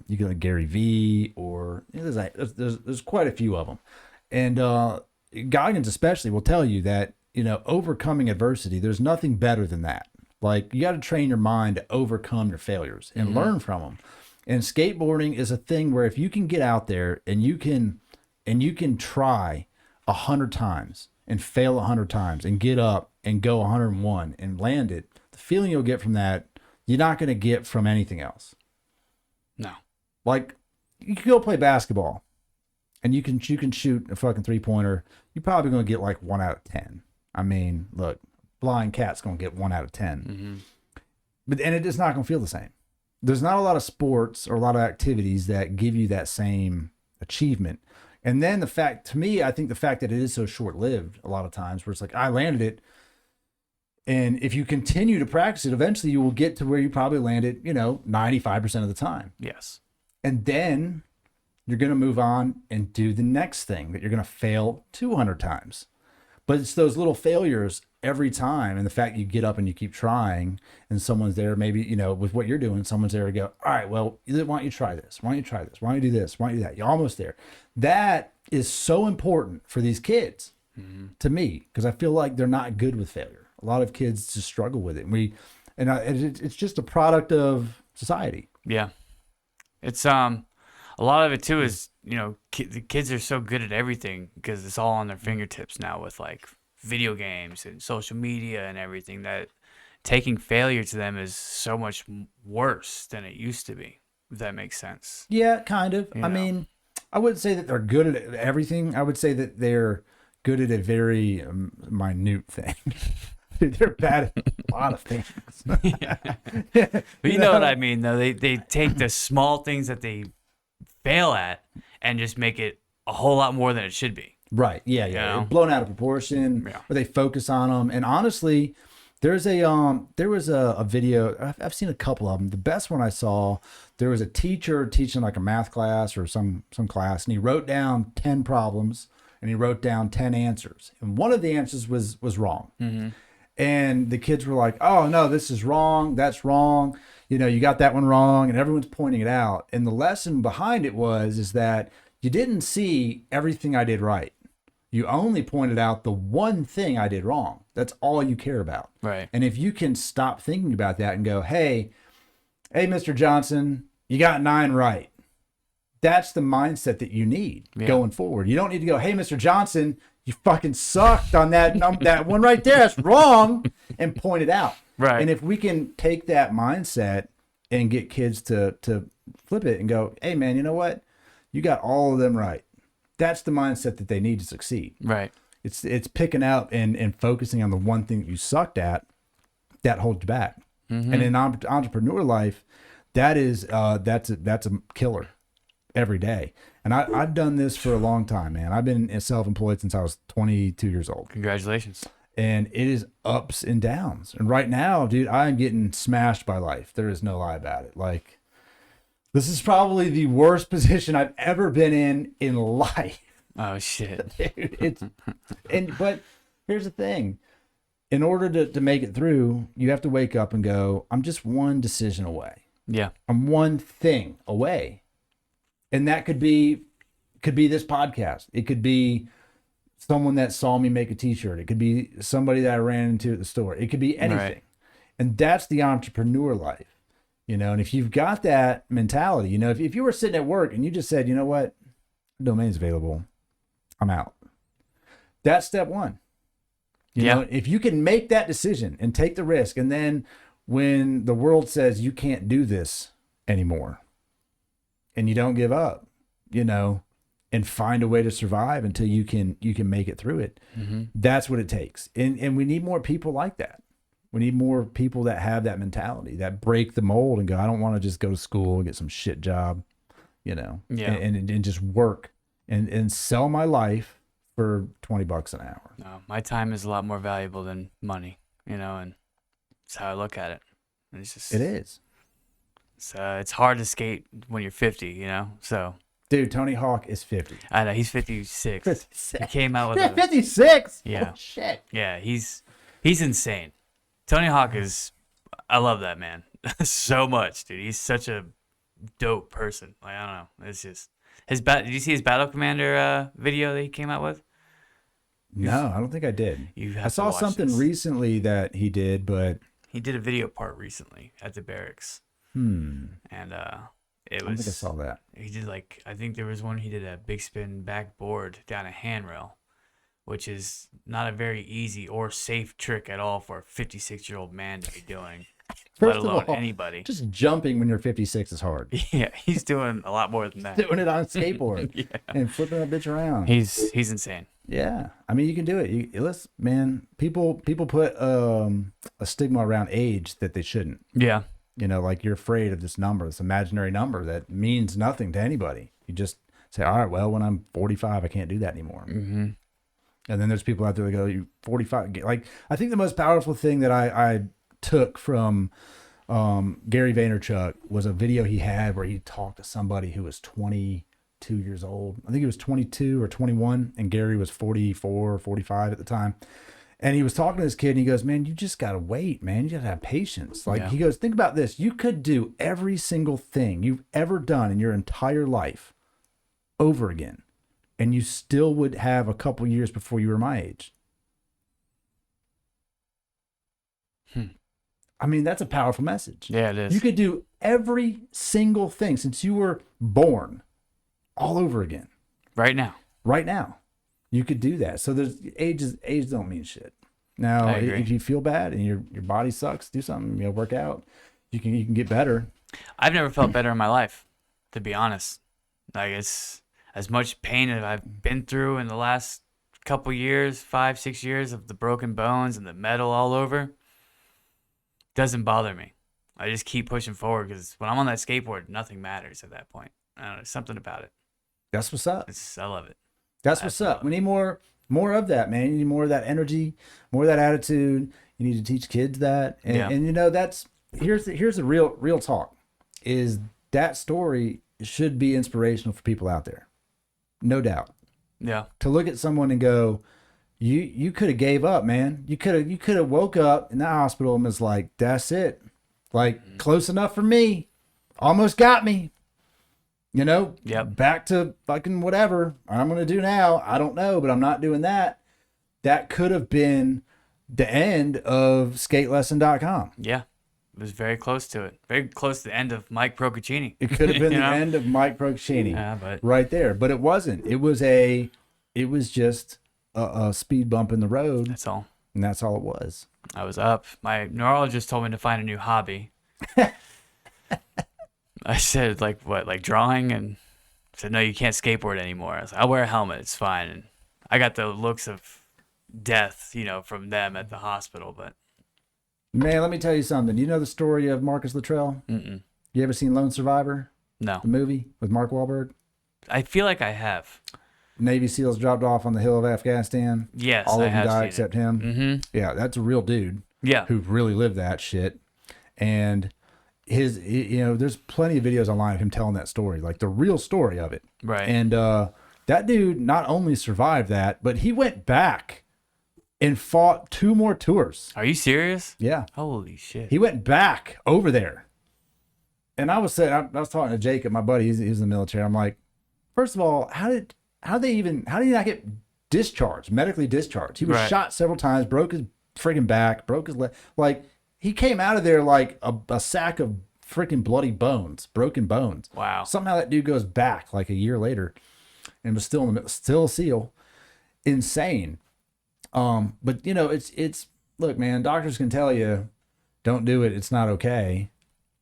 you get Gary Vee, or there's quite a few of them. And Goggins especially will tell you that, overcoming adversity, there's nothing better than that. Like you got to train your mind to overcome your failures and learn from them. And skateboarding is a thing where if you can get out there and you can try 100 times and fail 100 times and get up and go 101 and land it, the feeling you'll get from that, you're not going to get from anything else. No. Like you can go play basketball and you can shoot a fucking 3-pointer. You're probably going to get like 1 out of 10. I mean, look, blind cat's going to get 1 out of 10. But it is not going to feel the same. There's not a lot of sports or a lot of activities that give you that same achievement. And then I think the fact that it is so short-lived a lot of times, where it's like, I landed it. And if you continue to practice it, eventually you will get to where you probably landed, 95% of the time. Yes. And then you're going to move on and do the next thing that you're going to fail 200 times. But it's those little failures every time. And the fact you get up and you keep trying and someone's there, maybe, with what you're doing, someone's there to go, all right, well, why don't you try this? Why don't you try this? Why don't you do this? Why don't you do that? You're almost there. That is so important for these kids to me, because I feel like they're not good with failure. A lot of kids just struggle with it. It's just a product of society. Yeah. It's a lot of it too is, the kids are so good at everything because it's all on their fingertips now with like video games and social media and everything, that taking failure to them is so much worse than it used to be, if that makes sense. Yeah, kind of. You I know. mean, I wouldn't say that they're good at everything. I would say that they're good at a very minute thing. They're bad at a lot of things. But you know what I mean, though. They take the small things that they fail at and just make it a whole lot more than it should be. Right. Yeah. You know? Blown out of proportion. Yeah. Or they focus on them. And honestly, there was a video. I've seen a couple of them. The best one I saw, there was a teacher teaching like a math class or some class, and he wrote down 10 problems and he wrote down 10 answers. And one of the answers was wrong. Mm-hmm. And the kids were like, "Oh no, this is wrong. That's wrong. You know, you got that one wrong." And everyone's pointing it out. And the lesson behind it is that you didn't see everything I did right. You only pointed out the one thing I did wrong. That's all you care about. Right. And if you can stop thinking about that and go, hey, Mr. Johnson, you got 9 right. That's the mindset that you need going forward. You don't need to go, hey, Mr. Johnson, you fucking sucked on that that one right there. That's wrong, and point it out. Right. And if we can take that mindset and get kids to flip it and go, hey, man, you know what? You got all of them right. That's the mindset that they need to succeed. Right. It's picking out and focusing on the one thing that you sucked at that holds you back. Mm-hmm. And in entrepreneur life, that's a killer every day. And I've done this for a long time, man. I've been self-employed since I was 22 years old. Congratulations. And it is ups and downs. And right now, dude, I'm getting smashed by life. There is no lie about it. Like, this is probably the worst position I've ever been in life. Oh shit. Dude, but here's the thing. In order to make it through, you have to wake up and go, I'm just one decision away. Yeah. I'm one thing away. And that could be this podcast. It could be someone that saw me make a t-shirt. It could be somebody that I ran into at the store. It could be anything. Right. And that's the entrepreneur life. You know, and if you've got that mentality, you know, if you were sitting at work and you just said, you know what, domain's available, I'm out. That's step one. You know, if you can make that decision and take the risk, and then when the world says you can't do this anymore, and you don't give up, you know, and find a way to survive until you can make it through it. Mm-hmm. That's what it takes. And we need more people like that. We need more people that have that mentality, that break the mold and go, I don't want to just go to school and get some shit job, you know, and just work and sell my life for $20 an hour. No, my time is a lot more valuable than money, you know, and that's how I look at it. And it's just, it is. So it's hard to skate when you're 50, you know, so. Dude, Tony Hawk is 50. I know, he's 56. 56. He came out with 56? Yeah. Oh, shit. Yeah, he's insane. Tony Hawk I love that man so much, dude. He's such a dope person. Like, I don't know. It's just, did you see his Battle Commander video that he came out with? No, I don't think I did. I saw something recently that he did, but. He did a video part recently at the barracks. And it was. I don't think I saw that. He did I think there was one he did a big spin backboard down a handrail, which is not a very easy or safe trick at all for a 56-year-old man to be doing, let alone anybody. Just jumping when you're 56 is hard. Yeah, he's doing a lot more than that. Doing it on a skateboard and flipping a bitch around. He's insane. Yeah, I mean, you can do it. Listen, man, people put a stigma around age that they shouldn't. Yeah. You know, like you're afraid of this number, this imaginary number that means nothing to anybody. You just say, all right, well, when I'm 45, I can't do that anymore. Mm-hmm. And then there's people out there that go, you 45. Like, I think the most powerful thing that I took from Gary Vaynerchuk was a video he had where he talked to somebody who was 22 years old. I think he was 22 or 21, and Gary was 44 or 45 at the time. And he was talking to this kid, and he goes, man, you just got to wait, man. You got to have patience. Like, he goes, think about this. You could do every single thing you've ever done in your entire life over again, and you still would have a couple years before you were my age. I mean, that's a powerful message. Yeah, it is. You could do every single thing since you were born all over again. Right now. Right now. You could do that. So there's age don't mean shit. Now, if you feel bad and your body sucks, do something, you know, work out. You can get better. I've never felt better in my life, to be honest. Like as much pain as I've been through in the last couple years, 5-6 years of the broken bones and the metal all over, doesn't bother me. I just keep pushing forward because when I'm on that skateboard, nothing matters at that point. I don't know, there's something about it. That's what's up. I love it. That's what's up. We need more of that, man. You need more of that energy, more of that attitude. You need to teach kids that. And you know, here's the real talk is that story should be inspirational for people out there. No doubt. Yeah. To look at someone and go, you could have gave up, man. You could have woke up in that hospital and was like, that's it. Like, close enough for me. Almost got me. You know? Yep. Back to fucking whatever I'm going to do now. I don't know, but I'm not doing that. That could have been the end of skatelesson.com. Yeah. It was very close to it. Very close to the end of Mike Procaccini. It could have been the end of Mike Procaccini. Yeah, but right there. But it wasn't. It was just a speed bump in the road. that's all. And that's all it was. I was up. My neurologist told me to find a new hobby. I said, like drawing? And said, no, you can't skateboard anymore. I was like, I'll wear a helmet. It's fine. And I got the looks of death, you know, from them at the hospital. But Man, let me tell you something. You know the story of Marcus Luttrell? mm-mm. You ever seen Lone Survivor? No. The movie with Mark Wahlberg? I feel like I have. Navy SEALs dropped off on the hill of Afghanistan. Yes, All I of them have died seen except it. him. Mm-hmm. Yeah, that's a real dude Yeah. who really lived that shit. And there's plenty of videos online of him telling that story, like the real story of it. Right. And that dude not only survived that, but he went back and fought 2 more tours. Are you serious? Yeah. Holy shit. He went back over there. And I was talking to Jacob, my buddy, he's in the military. I'm like, first of all, how did he not get discharged, medically discharged? He was Right. shot several times, broke his friggin' back, broke his leg. Like, he came out of there like a sack of freaking bloody bones, broken bones. Wow. Somehow that dude goes back like a year later and was still a SEAL. Insane. But you know, it's look, man, doctors can tell you, don't do it. It's not okay.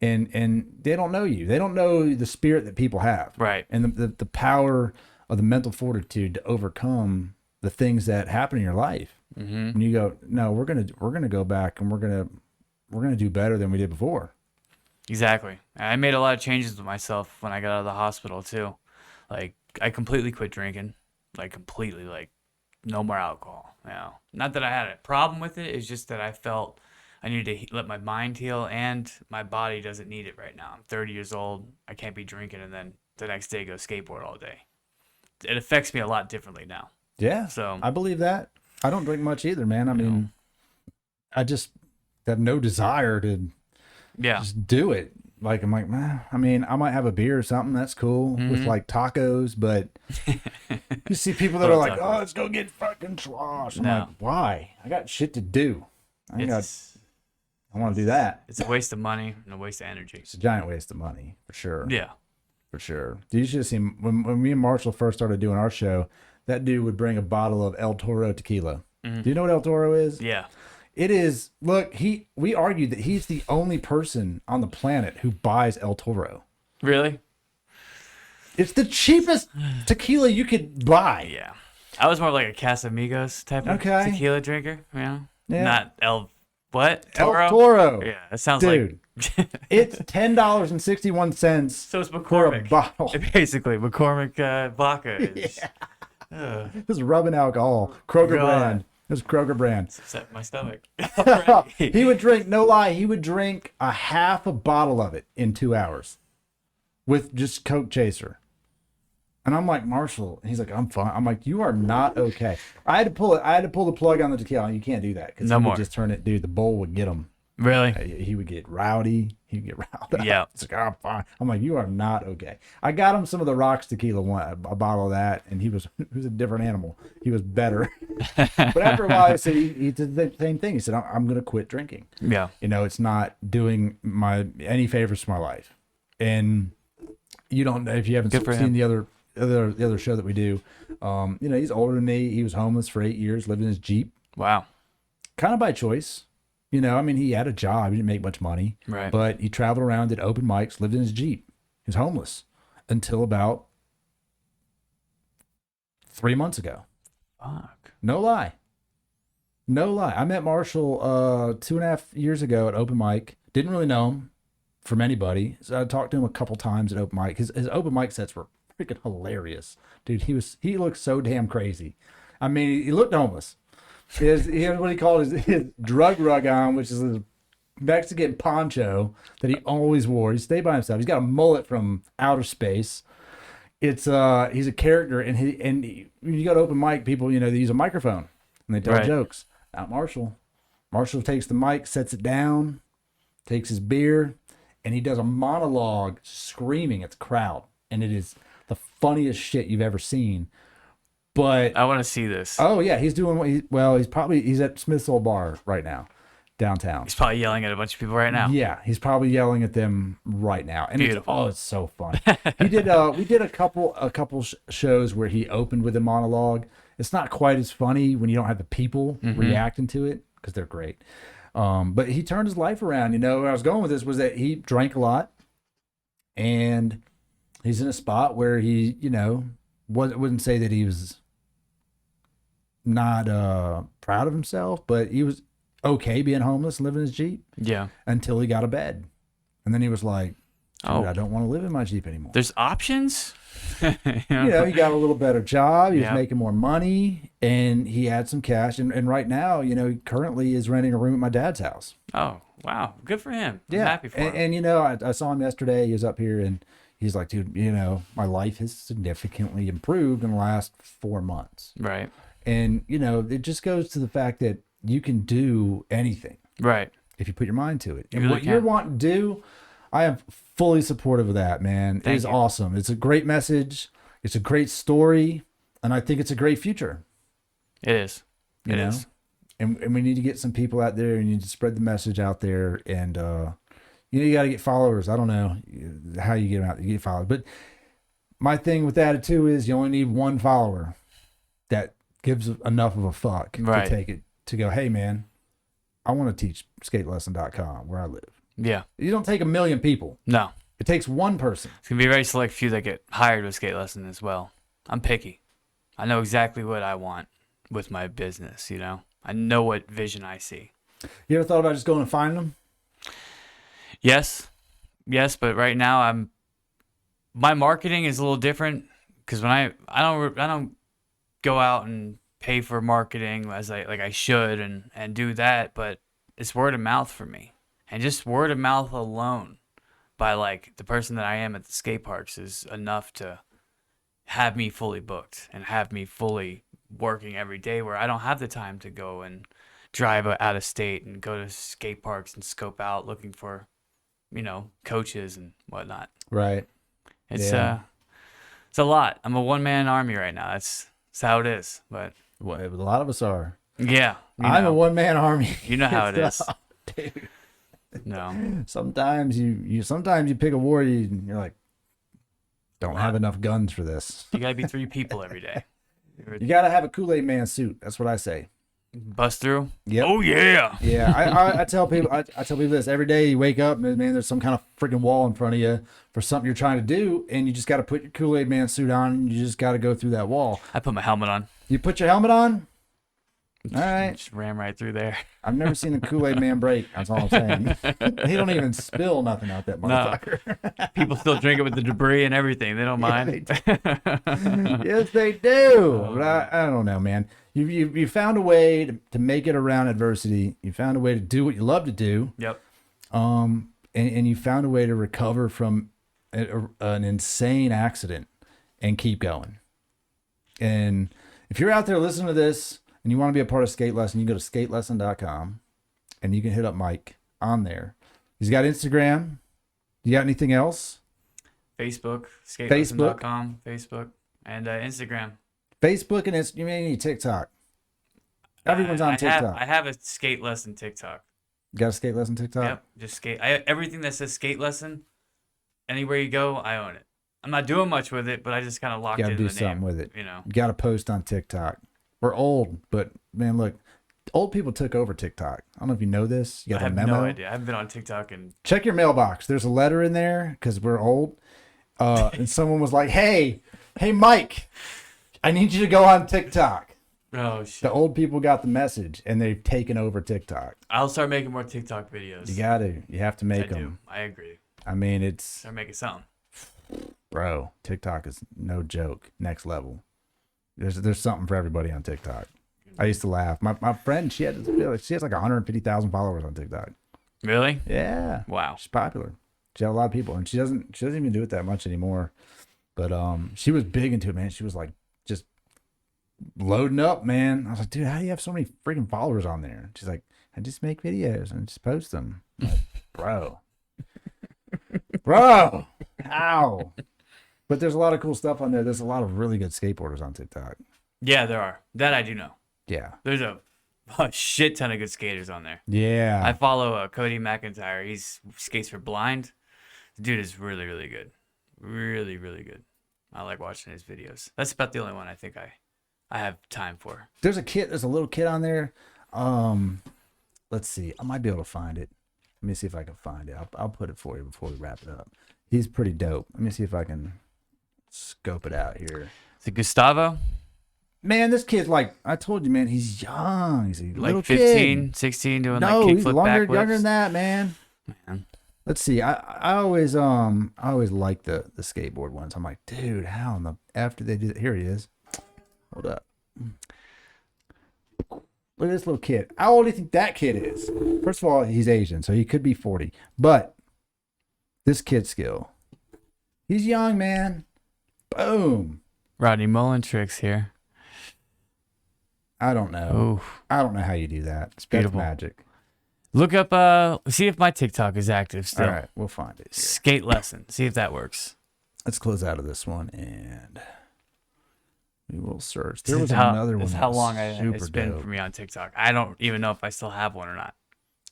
And they don't know you. They don't know the spirit that people have. Right. And the power of the mental fortitude to overcome the things that happen in your life. Mm-hmm. When you go, no, we're gonna go back and we're gonna do better than we did before. Exactly. I made a lot of changes with myself when I got out of the hospital too. Like, I completely quit drinking. Like, completely. Like, no more alcohol. You know, not that I had a problem with it. It's just that I felt I needed to let my mind heal, and my body doesn't need it right now. I'm 30 years old. I can't be drinking and then the next day go skateboard all day. It affects me a lot differently now. Yeah. So I believe that. I don't drink much either, man. I mean, I just have no desire to just do it. Like, I'm like, man, I mean, I might have a beer or something. That's cool with like tacos, but you see people that are like, oh, let's go get fucking slosh. I'm like, why? I got shit to do. I want to do that. It's a waste of money and a waste of energy. It's a giant waste of money, for sure. Yeah. For sure. You should have seen, when me and Marshall first started doing our show, that dude would bring a bottle of El Toro Tequila. Do you know what El Toro is? Yeah. It is, look, we argued that he's the only person on the planet who buys El Toro. Really? It's the cheapest tequila you could buy. Yeah. I was more like a Casamigos type of tequila drinker, you know? Yeah. Not what? Toro? El Toro. Yeah, that sounds Dude, like... it's $10.61 So it's for a McCormick. bottle. Basically, McCormick vodka. This is rubbing alcohol. Kroger brand. This is Kroger brand. Upset my stomach. He would drink, no lie, he would drink a half a bottle of it in 2 hours with just Coke Chaser. And I'm like, Marshall, and he's like, I'm fine. I'm like, you are not okay. I had to pull the plug on the tequila. You can't do that because he would just turn it, dude. The bowl would get him. Really? He would get rowdy. He'd get riled up. Yeah. It's like, I'm fine. I'm like, you are not okay. I got him some of the Rocks tequila, a bottle of that, and he was a different animal. He was better. But after a while, I said, he did the same thing. He said, I'm going to quit drinking. Yeah. You know, it's not doing any favors for my life. And you don't, if you haven't seen the other show that we do, you know, he's older than me. He was homeless for 8 years, lived in his Jeep. Wow. Kind of by choice. You know, I mean, he had a job. He didn't make much money. Right. But he traveled around, did open mics, lived in his Jeep. He was homeless until about 3 months ago. Fuck. No lie. No lie. I met Marshall 2.5 years ago at open mic. Didn't really know him from anybody. So I talked to him a couple times at open mic. His open mic sets were freaking hilarious. Dude, he looked so damn crazy. I mean, he looked homeless. He had what he called his drug rug on, which is his Mexican poncho that he always wore. He stayed by himself. He's got a mullet from outer space. It's he's a character, and when you go to open mic, people, they use a microphone and they tell jokes. Not Marshall. Marshall takes the mic, sets it down, takes his beer, and he does a monologue screaming at the crowd, and it is the funniest shit you've ever seen. But I want to see this. Oh yeah, he's doing he's at Smith's Old Bar right now, downtown. He's probably yelling at a bunch of people right now. Yeah, he's probably yelling at them right now, and Beautiful. It's so fun. We did a couple shows where he opened with a monologue. It's not quite as funny when you don't have the people reacting to it because they're great. But he turned his life around. Where I was going with this was that he drank a lot, and he's in a spot where he, wouldn't say that he was not proud of himself, but he was okay being homeless, living in his Jeep. Yeah. Until he got a bed. And then he was like, I don't want to live in my Jeep anymore. There's options. He got a little better job. He was making more money, and he had some cash. And right now, he currently is renting a room at my dad's house. Oh, wow. Good for him. I'm happy for him. And I saw him yesterday. He was up here, and he's like, dude, my life has significantly improved in the last 4 months. Right. And, it just goes to the fact that you can do anything. Right. If you put your mind to it. And really what you're wanting to do, I am fully supportive of that, man. It is awesome. It's a great message. It's a great story. And I think it's a great future. It is. It is. And we need to get some people out there, and you need to spread the message out there. And, you got to get followers. I don't know how you get them out. You get followers. But my thing with that, too, is you only need one follower that gives enough of a fuck to take it, to go, hey, man, I want to teach skatelesson.com where I live. Yeah. You don't take 1 million people. No. It takes one person. It's going to be a very select few that get hired with Skate Lesson as well. I'm picky. I know exactly what I want with my business, I know what vision I see. You ever thought about just going and finding them? Yes, but right now my marketing is a little different because when I don't go out and pay for marketing as I should and do that, but it's word of mouth for me, and just word of mouth alone by the person that I am at the skate parks is enough to have me fully booked and have me fully working every day where I don't have the time to go and drive out of state and go to skate parks and scope out looking for coaches and whatnot. Right. It's a lot. I'm a one-man army right now. That's how it is. But a lot of us are. Yeah. I'm a one-man army. You know how it is. Dude. No. Sometimes you pick a war, you're like, don't have enough guns for this. You gotta be 3 people every day. You gotta have a Kool-Aid Man suit. That's what I say. Bust through. Yep. Oh yeah. Yeah. I tell people this every day. You wake up, man. There's some kind of freaking wall in front of you for something you're trying to do, and you just got to put your Kool-Aid Man suit on. And you just got to go through that wall. I put my helmet on. You put your helmet on. All right. Just ram right through there. I've never seen the Kool-Aid Man break. That's all I'm saying. He don't even spill nothing out that motherfucker. No. People still drink it with the debris and everything. They don't mind. Yes, they do. But I don't know, man. You found a way to make it around adversity. You found a way to do what you love to do. Yep. And you found a way to recover from an insane accident and keep going. And if you're out there listening to this and you want to be a part of Skate Lesson, you can go to skatelesson.com and you can hit up Mike on there. He's got Instagram. You got anything else? Facebook, skatelesson.com, Facebook, and Instagram. Facebook and Instagram. You may need TikTok. Everyone's on TikTok. I have a Skate Lesson TikTok. You got a Skate Lesson TikTok? Yep, just skate. Everything that says Skate Lesson, anywhere you go, I own it. I'm not doing much with it, but I just kind of locked it in the name. You got to do something with it. You got to post on TikTok. We're old, but man, look, old people took over TikTok. I don't know if you know this. You got a memo? I have no idea. I haven't been on TikTok and check your mailbox. There's a letter in there because we're old. And someone was like, "Hey, Mike, I need you to go on TikTok. Oh shit! The old people got the message, and they've taken over TikTok. I'll start making more TikTok videos. You got to. You have to make them. I agree. I mean, it's Start making something. bro. TikTok is no joke. Next level. There's something for everybody on TikTok. I used to laugh. My friend, she has like 150,000 followers on TikTok. Really? Yeah. Wow. She's popular. She has a lot of people, and she doesn't even do it that much anymore. But she was big into it, man. She was like just loading up, man. I was like, dude, how do you have so many freaking followers on there? She's like, I just make videos and just post them. I'm like, bro, how? But there's a lot of cool stuff on there. There's a lot of really good skateboarders on TikTok. Yeah, there are. That I do know. Yeah. There's a shit ton of good skaters on there. Yeah. I follow Cody McIntyre. He skates for Blind. The dude is really, really good. Really, really good. I like watching his videos. That's about the only one I think I have time for. There's a little kid on there. Let's see. I might be able to find it. Let me see if I can find it. I'll put it for you before we wrap it up. He's pretty dope. Let me see if I can scope it out here. Is it Gustavo? Man, this kid's like, I told you, man, he's young. He's a Like little 15, kid. 16 doing No, like he's kickflip younger backflips. than that, man. Man. Let's see. I always like the skateboard ones. I'm like, dude, how in the after they do that? Here he is. Hold up. Look at this little kid. How old do you think that kid is? First of all, he's Asian, so he could be 40. But this kid's skill. He's young, man. Boom. Rodney Mullen tricks here. I don't know. Oof. I don't know how you do that. It's beautiful. magic. Look up, see if my TikTok is active still. All right, we'll find it. Here. Skate lesson. See if that works. Let's close out of this one and we will search. There This was is how- another one. This is that how was long super it's been dope. for me on TikTok. I don't even know if I still have one or not.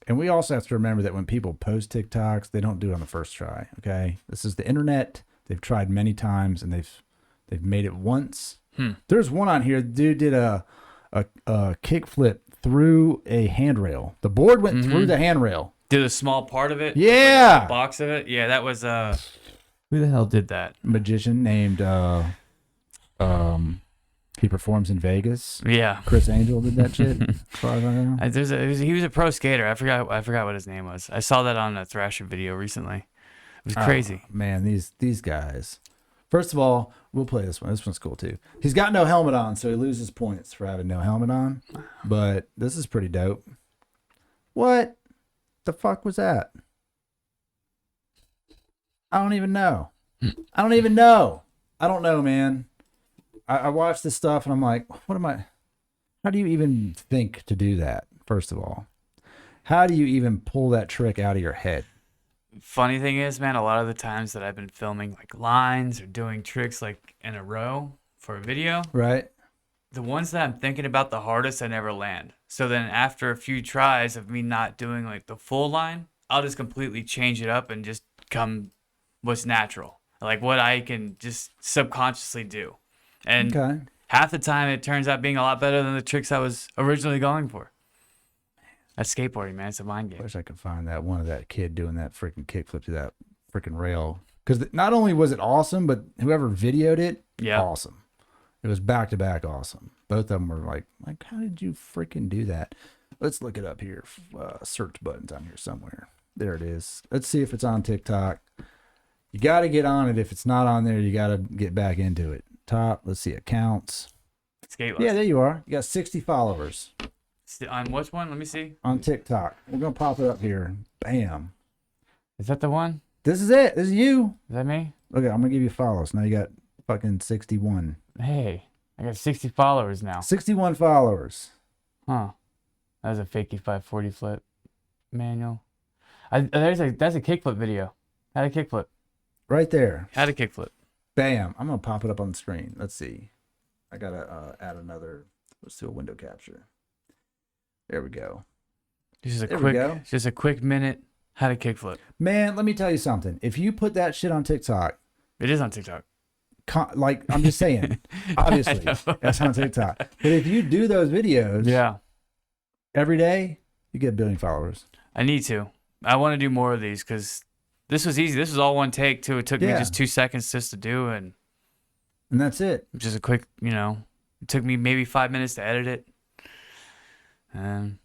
And we also have to remember that when people post TikToks, they don't do it on the first try. Okay, this is the internet. They've tried many times and they've made it once. There's one on here. The dude did a kickflip through a handrail. The board went through the handrail. Did a small part of it? Yeah. Like a box of it? Yeah, that was, who the hell did that? Magician named he performs in Vegas. Yeah. Chris Angel did that shit. As far as I know. He was a pro skater. I forgot what his name was. I saw that on a Thrasher video recently. It was crazy. Man, these guys. First of all, we'll play this one. This one's cool too. He's got no helmet on, so he loses points for having no helmet on. But this is pretty dope. What the fuck was that? I don't even know. I don't know, man. I watch this stuff and I'm like, how do you even think to do that? First of all, how do you even pull that trick out of your head? Funny thing is, man, a lot of the times that I've been filming like lines or doing tricks like in a row for a video, Right? the ones that I'm thinking about the hardest, I never land. So then after a few tries of me not doing like the full line, I'll just completely change it up and just come what's natural, like what I can just subconsciously do. And Okay. half the time it turns out being a lot better than the tricks I was originally going for. That's skateboarding, man. It's a mind I game. wish I could find that one of that kid doing that freaking kickflip to that freaking rail. Because not only was it awesome, but whoever videoed it, Yeah. awesome. It was back to back awesome. Both of them were like, how did you freaking do that? Let's look it up here. Search buttons on here somewhere. There it is. Let's see if it's on TikTok. You got to get on it. If it's not on there, you got to get back into it. Top. Let's see accounts. Skate Yeah, lesson. there you are. You got 60 followers On which one? Let me see. on TikTok. We're gonna pop it up here. Bam. Is that the one? This is it. This is you. Is that me? Okay, I'm gonna give you follows. Now you got fucking 61. Hey, I got 60 followers now. 61 followers. Huh. That was a fakey 540 flip manual. That's a kickflip video. How to kickflip. Right there. How to kickflip. Bam. I'm gonna pop it up on the screen. Let's see. I gotta add another. Let's do a window capture. There we go. Just There we go. a quick minute. How to kickflip. Man, let me tell you something. If you put that shit on TikTok, It is on TikTok. like I'm just saying, obviously I know. that's on TikTok. But if you do those videos Yeah. every day, you get 1 billion followers. I need to. I want to do more of these because this was easy. This was all one take too. It took me Yeah. just 2 seconds just to do, and and that's it. Just a quick, it took me maybe 5 minutes to edit it.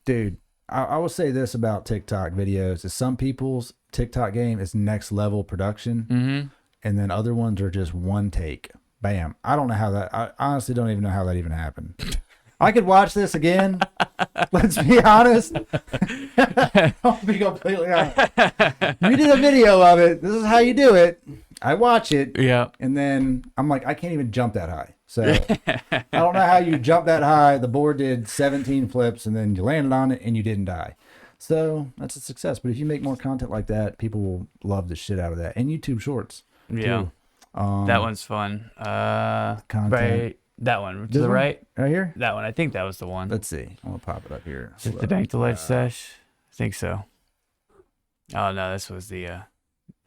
Dude, I will say this about TikTok videos: is some people's TikTok game is next level production, and then other ones are just one take, bam. I don't know how that. I honestly don't even know how that even happened. I could watch this again. Let's be honest. I'll be completely honest. You did a video of it. This is how you do it. I watch it. Yeah. And then I'm like, I can't even jump that high. So I don't know how you jump that high. The board did 17 flips and then you landed on it and you didn't die. So that's a success. But if you make more content like that, people will love the shit out of that. And YouTube Shorts. Yeah. Too. That one's fun. Content. Right. That one. To This the one? right. Right here? That one. I think that was the one. Let's see. I'm going to pop it up here. Is it the Bank to Life sesh? I think so. Oh, no. This was the, I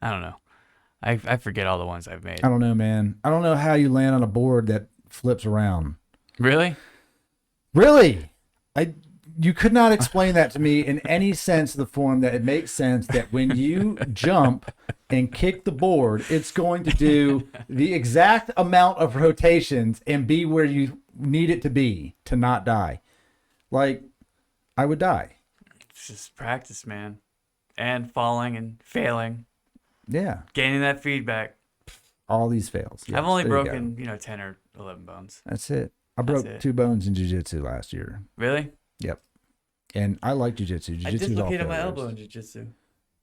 don't know. I forget all the ones I've made. I don't know, man. I don't know how you land on a board that flips around. Really? Really? You could not explain that to me in any sense of the form that it makes sense that when you jump and kick the board, it's going to do the exact amount of rotations and be where you need it to be to not die. Like, I would die. It's just practice, man. And falling and failing. Yeah. Gaining that feedback. All these fails. Yes, I've only there you broken, go. 10 or 11 bones. That's it. I That's broke it. 2 bones in jiu-jitsu last year. Really? Yep. And I like jiu-jitsu. I Jiu-jitsu is all dislocated my failures. elbow in jiu-jitsu.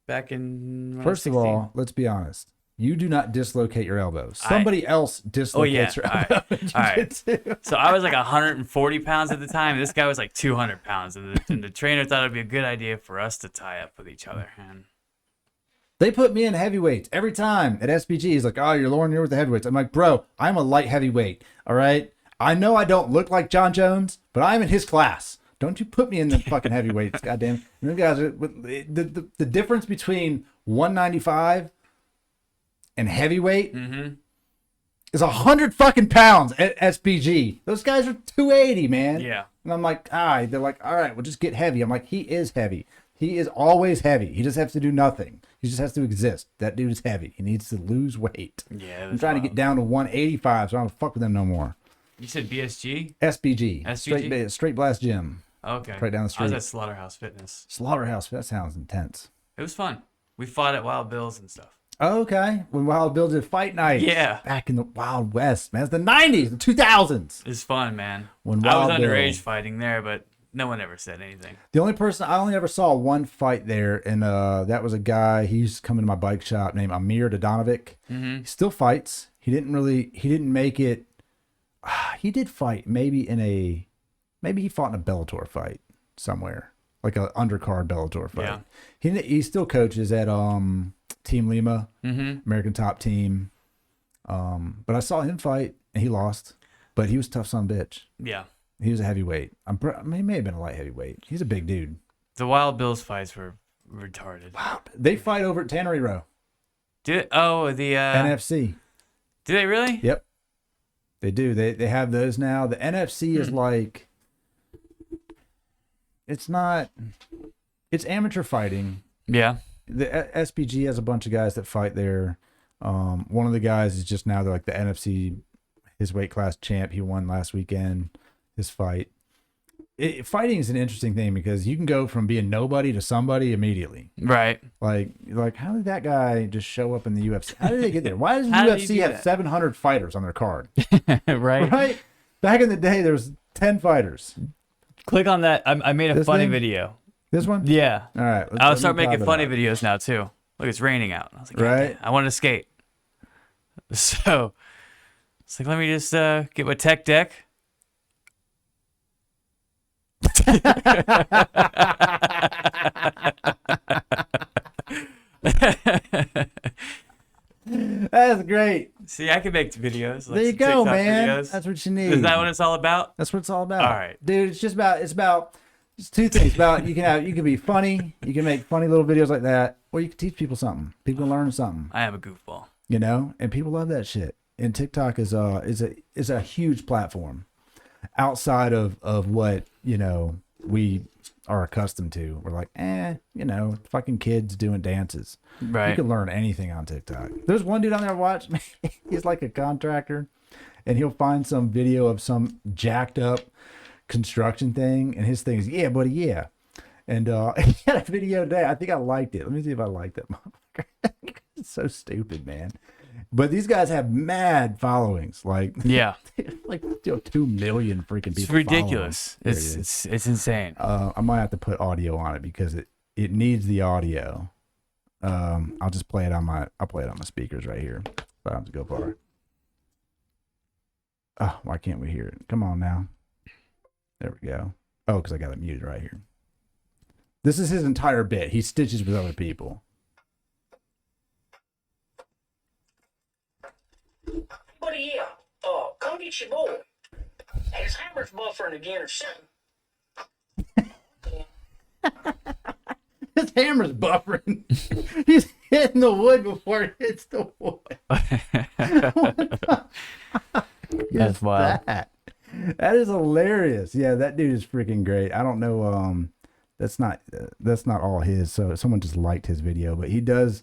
Back in when I was First of 16. all, let's be honest. You do not dislocate your elbow. Somebody else dislocates your All right. elbow. in All right. jiu-jitsu. So I was like 140 pounds at the time. This guy was like 200 pounds. And the trainer thought it'd be a good idea for us to tie up with each other. And They put me in heavyweights every time at SBG. He's like, oh, you're lowering here with the heavyweights. I'm like, bro, I'm a light heavyweight. All right. I know I don't look like John Jones, but I'm in his class. Don't you put me in the fucking heavyweights, goddamn. And those guys are, the difference between 195 and heavyweight is 100 fucking pounds at SBG. Those guys are 280, man. yeah. And I'm like, they're like, all right, well, just get heavy. I'm like, he is heavy. He is always heavy. He just has to do nothing. He just has to exist. That dude is heavy. He needs to lose weight. Yeah. I'm trying to get down to 185, so I don't fuck with them no more. You said BSG? SBG. SBG? Straight Blast Gym. Okay. Right down the I was street. at Slaughterhouse Fitness. Slaughterhouse. That sounds intense. It was fun. We fought at Wild Bill's and stuff. Oh, okay. When Wild Bill did fight night. Yeah. Back in the Wild West, man. It's the 90s, the 2000s. It was fun, man. When I was Wild Bill- underage fighting there, but no one ever said anything. The only person I only ever saw one fight there, and that was a guy. He used to come into my bike shop named Amir Dodanovic. He still fights. He didn't make it. He did fight maybe he fought in a Bellator fight somewhere, like a undercard Bellator fight. Yeah. He still coaches at Team Lima, American Top Team. But I saw him fight and he lost, but he was a tough son of a bitch. Yeah. He was a heavyweight. He may have been a light heavyweight. He's a big dude. The Wild Bill's fights were retarded. Wow. They fight over at Tannery Row. The NFC. do they really? Yep. They do. They have those now. The NFC is like, it's amateur fighting. Yeah. The SBG has a bunch of guys that fight there. One of the guys is just now like the NFC, his weight class champ. He won last weekend, his fight. Fighting is an interesting thing because you can go from being nobody to somebody immediately. Right. Like how did that guy just show up in the UFC? How did they get there? Why does the How did he UFC do have that? 700 fighters on their card? Right. Right? Back in the day, there was 10 fighters. Click on that. I made a This funny thing? video. This one? Yeah. All right. I'll start making funny videos now too. Look, it's raining out. I was like, Right. right. I wanted to skate. So it's like, let me just get my tech deck. That's great. See, I can make videos. Like There you some go, TikTok man. videos. That's what you need. Is that what it's all about? That's what it's all about. All right. Dude, it's about two things. You can be funny, you can make funny little videos like that, or you can teach people something. People can learn something. I am a goofball. And people love that shit. And TikTok is a huge platform outside of what, we are accustomed to. We're like, fucking kids doing dances. You Right. can learn anything on TikTok. There's one dude on there I watched. He's like a contractor, and he'll find some video of some jacked up construction thing, and his thing is, yeah, buddy, yeah. And he had a video today. I think I liked it. Let me see if I liked it. It's so stupid, man. But these guys have mad followings. Like, Yeah. like 2 million freaking people. It's ridiculous. There it is. It's insane. I might have to put audio on it because it needs the audio. I'll just play it on my speakers right here. So I don't have to go far. Oh, why can't we hear it? Come on now. There we go. Oh, because I got it muted right here. This is his entire bit. He stitches with other people. Buddy, yeah. Come get your boy. His hammer's buffering again or something. His hammer's buffering. He's hitting the wood before it hits the wood. That's wild. That is hilarious. Yeah, that dude is freaking great. I don't know. That's not all his. So someone just liked his video, but he does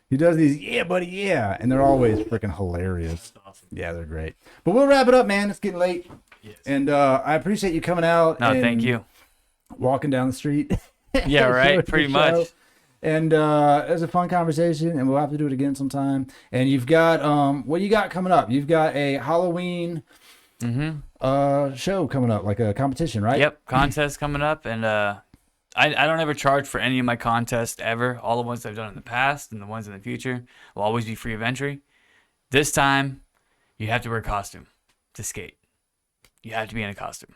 these, yeah, buddy, yeah, and they're always freaking hilarious. Awesome. Yeah, they're great. But we'll wrap it up, man. It's getting late. Yes. And I appreciate you coming out. No, and thank you. Walking down the street. Yeah, right. Showing Pretty the much. show. And it was a fun conversation, and we'll have to do it again sometime. And you've got what you got coming up? You've got a Halloween show coming up, like a competition, right? Yep, contest coming up, and I don't ever charge for any of my contests ever. All the ones I've done in the past and the ones in the future will always be free of entry. This time, you have to wear a costume to skate. You have to be in a costume.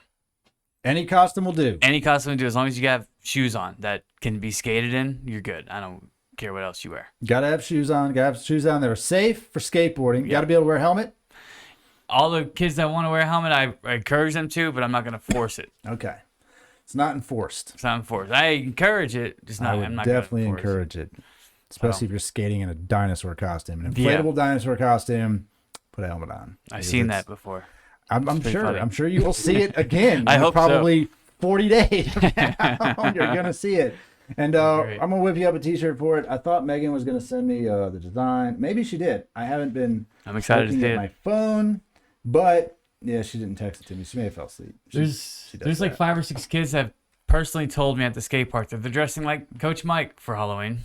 Any costume will do. Any costume will do, as long as you have shoes on that can be skated in, you're good. I don't care what else you wear. Gotta have shoes on. Gotta have shoes on that are safe for skateboarding. Gotta be able to wear a helmet. All the kids that want to wear a helmet, I encourage them to, but I'm not going to force it. Okay. It's not enforced. It's not enforced. I encourage it, just not. I would I'm not definitely gonna enforce encourage it. Especially if you're skating in a dinosaur costume. An inflatable dinosaur costume, put a helmet on. I've seen that before. I'm sure. funny. I'm sure you will see it again. I in hope so. probably 40 days. You're gonna see it. And I'm gonna whip you up a T-shirt for it. I thought Megan was gonna send me the design. Maybe she did. I haven't been. I'm excited to looking see at it. my phone, but yeah, she didn't text it to me. She may have fell asleep. She does There's like that. 5 or 6 kids that have personally told me at the skate park that they're dressing like Coach Mike for Halloween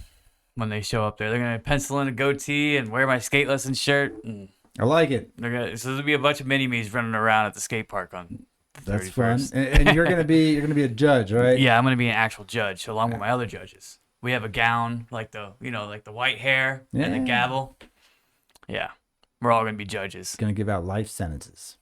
when they show up there. They're gonna pencil in a goatee and wear my skate lesson shirt, and I like it. so there'll be a bunch of mini-me's running around at the skate park on the 31st. That's fun. And you're gonna be a judge, right? Yeah, I'm gonna be an actual judge along with my other judges. We have a gown, like the white hair and the Yeah. gavel. Yeah, we're all gonna be judges. Gonna give out life sentences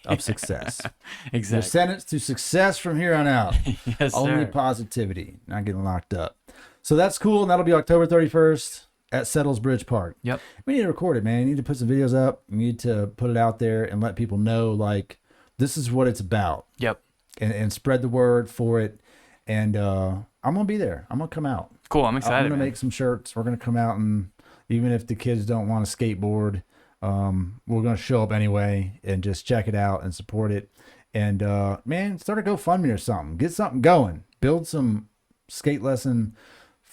of success. You're Exactly. sentenced to success from here on out. Yes, Only sir. positivity, not getting locked up. So that's cool, and that'll be October 31st at Settles Bridge Park. Yep. We need to record it, man. You need to put some videos up. You need to put it out there and let people know, like, this is what it's about, Yep. and spread the word for it. And I'm gonna be there. I'm gonna come out. Cool. I'm I'm excited. gonna man. make some shirts. We're gonna come out, and even if the kids don't want to skateboard, we're gonna show up anyway and just check it out and support it. And man, start a GoFundMe or something. Get something going. Build some skate lesson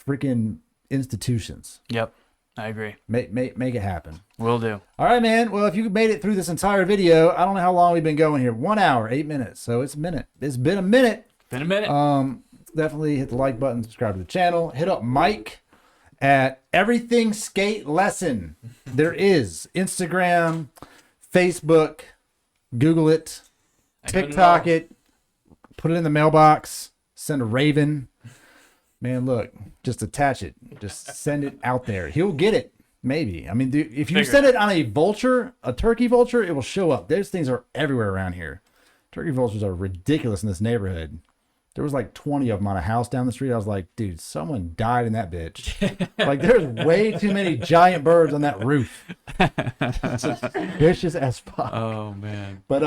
freaking institutions. Yep. I agree. Make it happen. Will do. All right, man. Well, if you made it through this entire video, I don't know how long we've been going here. 1 hour, 8 minutes. So it's a minute. It's been a minute. Been a minute. Definitely hit the like button, subscribe to the channel. Hit up Mike at Everything Skate Lesson. There is Instagram, Facebook, Google it, TikTok it, put it in the mailbox, send a raven. Man, look, just attach it. Just send it out there. He'll get it. Maybe. I mean, dude, if you Figure send it on a vulture, a turkey vulture, it will show up. Those things are everywhere around here. Turkey vultures are ridiculous in this neighborhood. There was like 20 of them on a house down the street. I was like, dude, someone died in that bitch. Like, there's way too many giant birds on that roof. It's just vicious as fuck. Oh man. But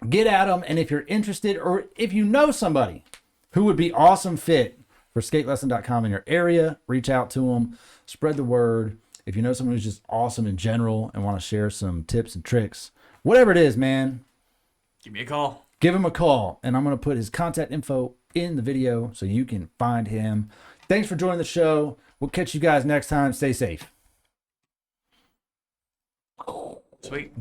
get at them, and if you're interested, or if you know somebody who would be awesome fit for skatelesson.com in your area, reach out to them, spread the word. If you know someone who's just awesome in general and want to share some tips and tricks, whatever it is, man, Give me a call. give him a call. And I'm going to put his contact info in the video so you can find him. Thanks for joining the show. We'll catch you guys next time. Stay safe. Sweet.